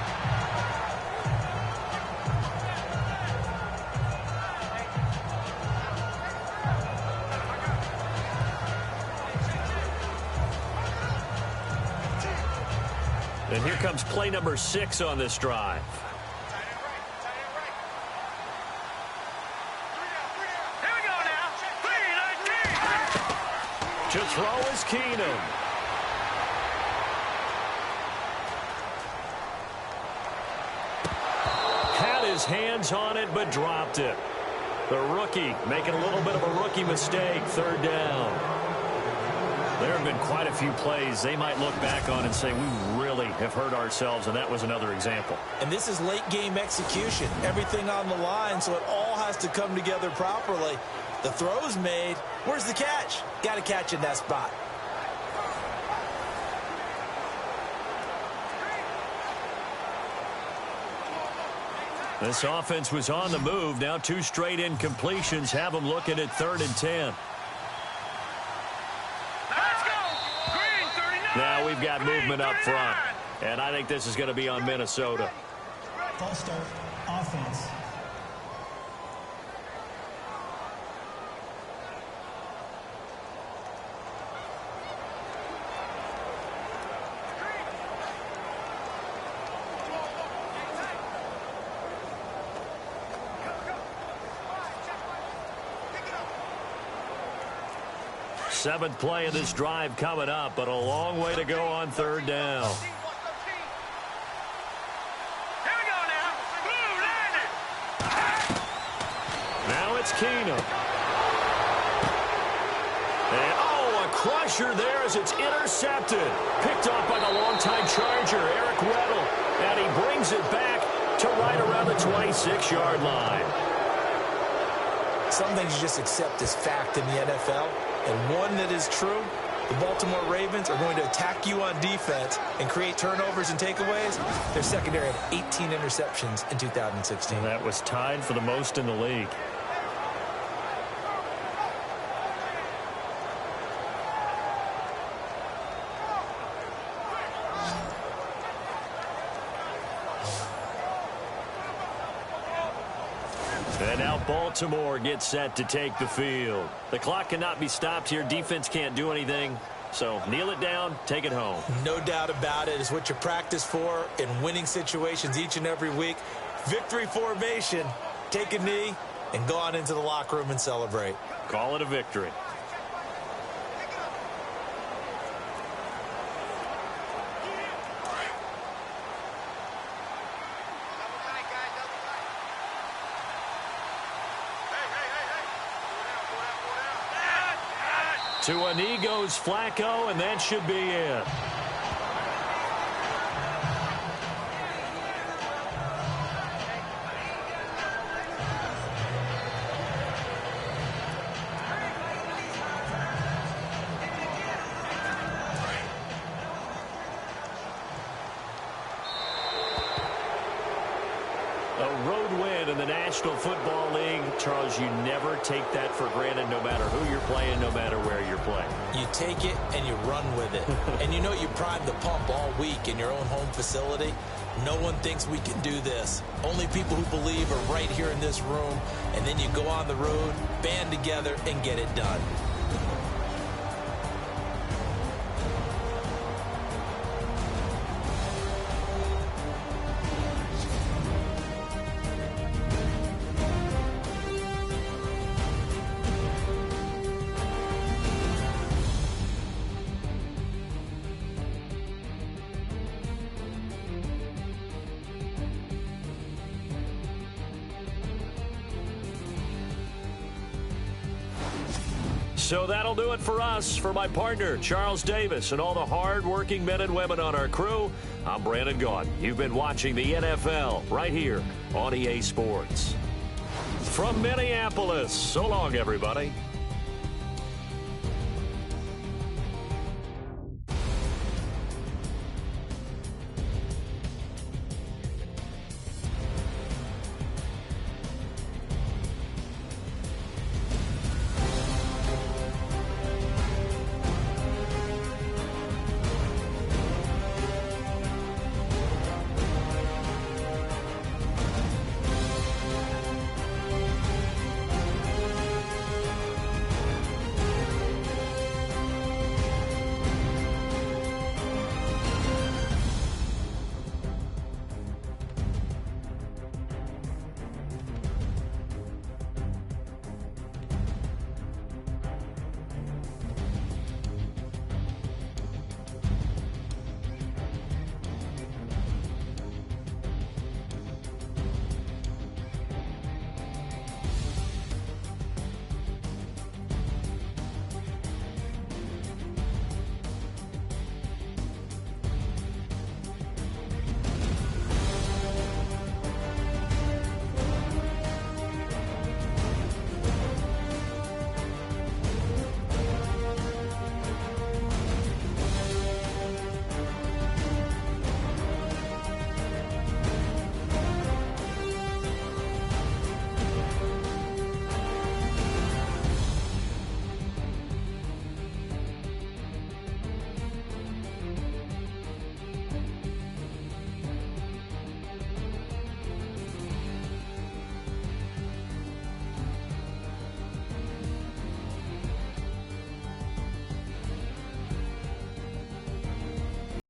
And here comes play number 6 on this drive. Here we go now. 3-19. To throw is Keenum. Had his hands on it, but dropped it. The rookie making a little bit of a rookie mistake. Third down. There have been quite a few plays they might look back on and say, we really have hurt ourselves, and that was another example. And this is late game execution. Everything on the line, so it all has to come together properly. The throw's made. Where's the catch? Got to catch in that spot. This offense was on the move. Now 2 straight incompletions have them looking at 3rd and 10. Let's go! Green 39! Now we've got movement up front. And I think this is going to be on Minnesota. False start, offense. Seventh play of this drive coming up, but a long way to go on 3rd down. Here we go now. Blue landed. Now it's Keenum. And, a crusher there as it's intercepted. Picked off by the longtime Charger, Eric Weddle. And he brings it back to right around the 26-yard line. Some things you just accept as fact in the NFL. And one that is true, the Baltimore Ravens are going to attack you on defense and create turnovers and takeaways. Their secondary had 18 interceptions in 2016. And that was tied for the most in the league. And now Baltimore gets set to take the field. The clock cannot be stopped here. Defense can't do anything. So kneel it down, take it home. No doubt about it. It's what you practice for in winning situations each and every week. Victory formation. Take a knee and go on into the locker room and celebrate. Call it a victory. To a knee goes Flacco, and that should be it. A road win in the National Football League. Charles, you never take that for granted no matter who you're playing, no matter where you're playing. You take it and you run with it. And you know you prime the pump all week in your own home facility. No one thinks we can do this. Only people who believe are right here in this room. And then you go on the road, band together, and get it done. So that'll do it for us. For my partner, Charles Davis, and all the hard-working men and women on our crew, I'm Brandon Gaudin. You've been watching the NFL right here on EA Sports. From Minneapolis, so long, everybody.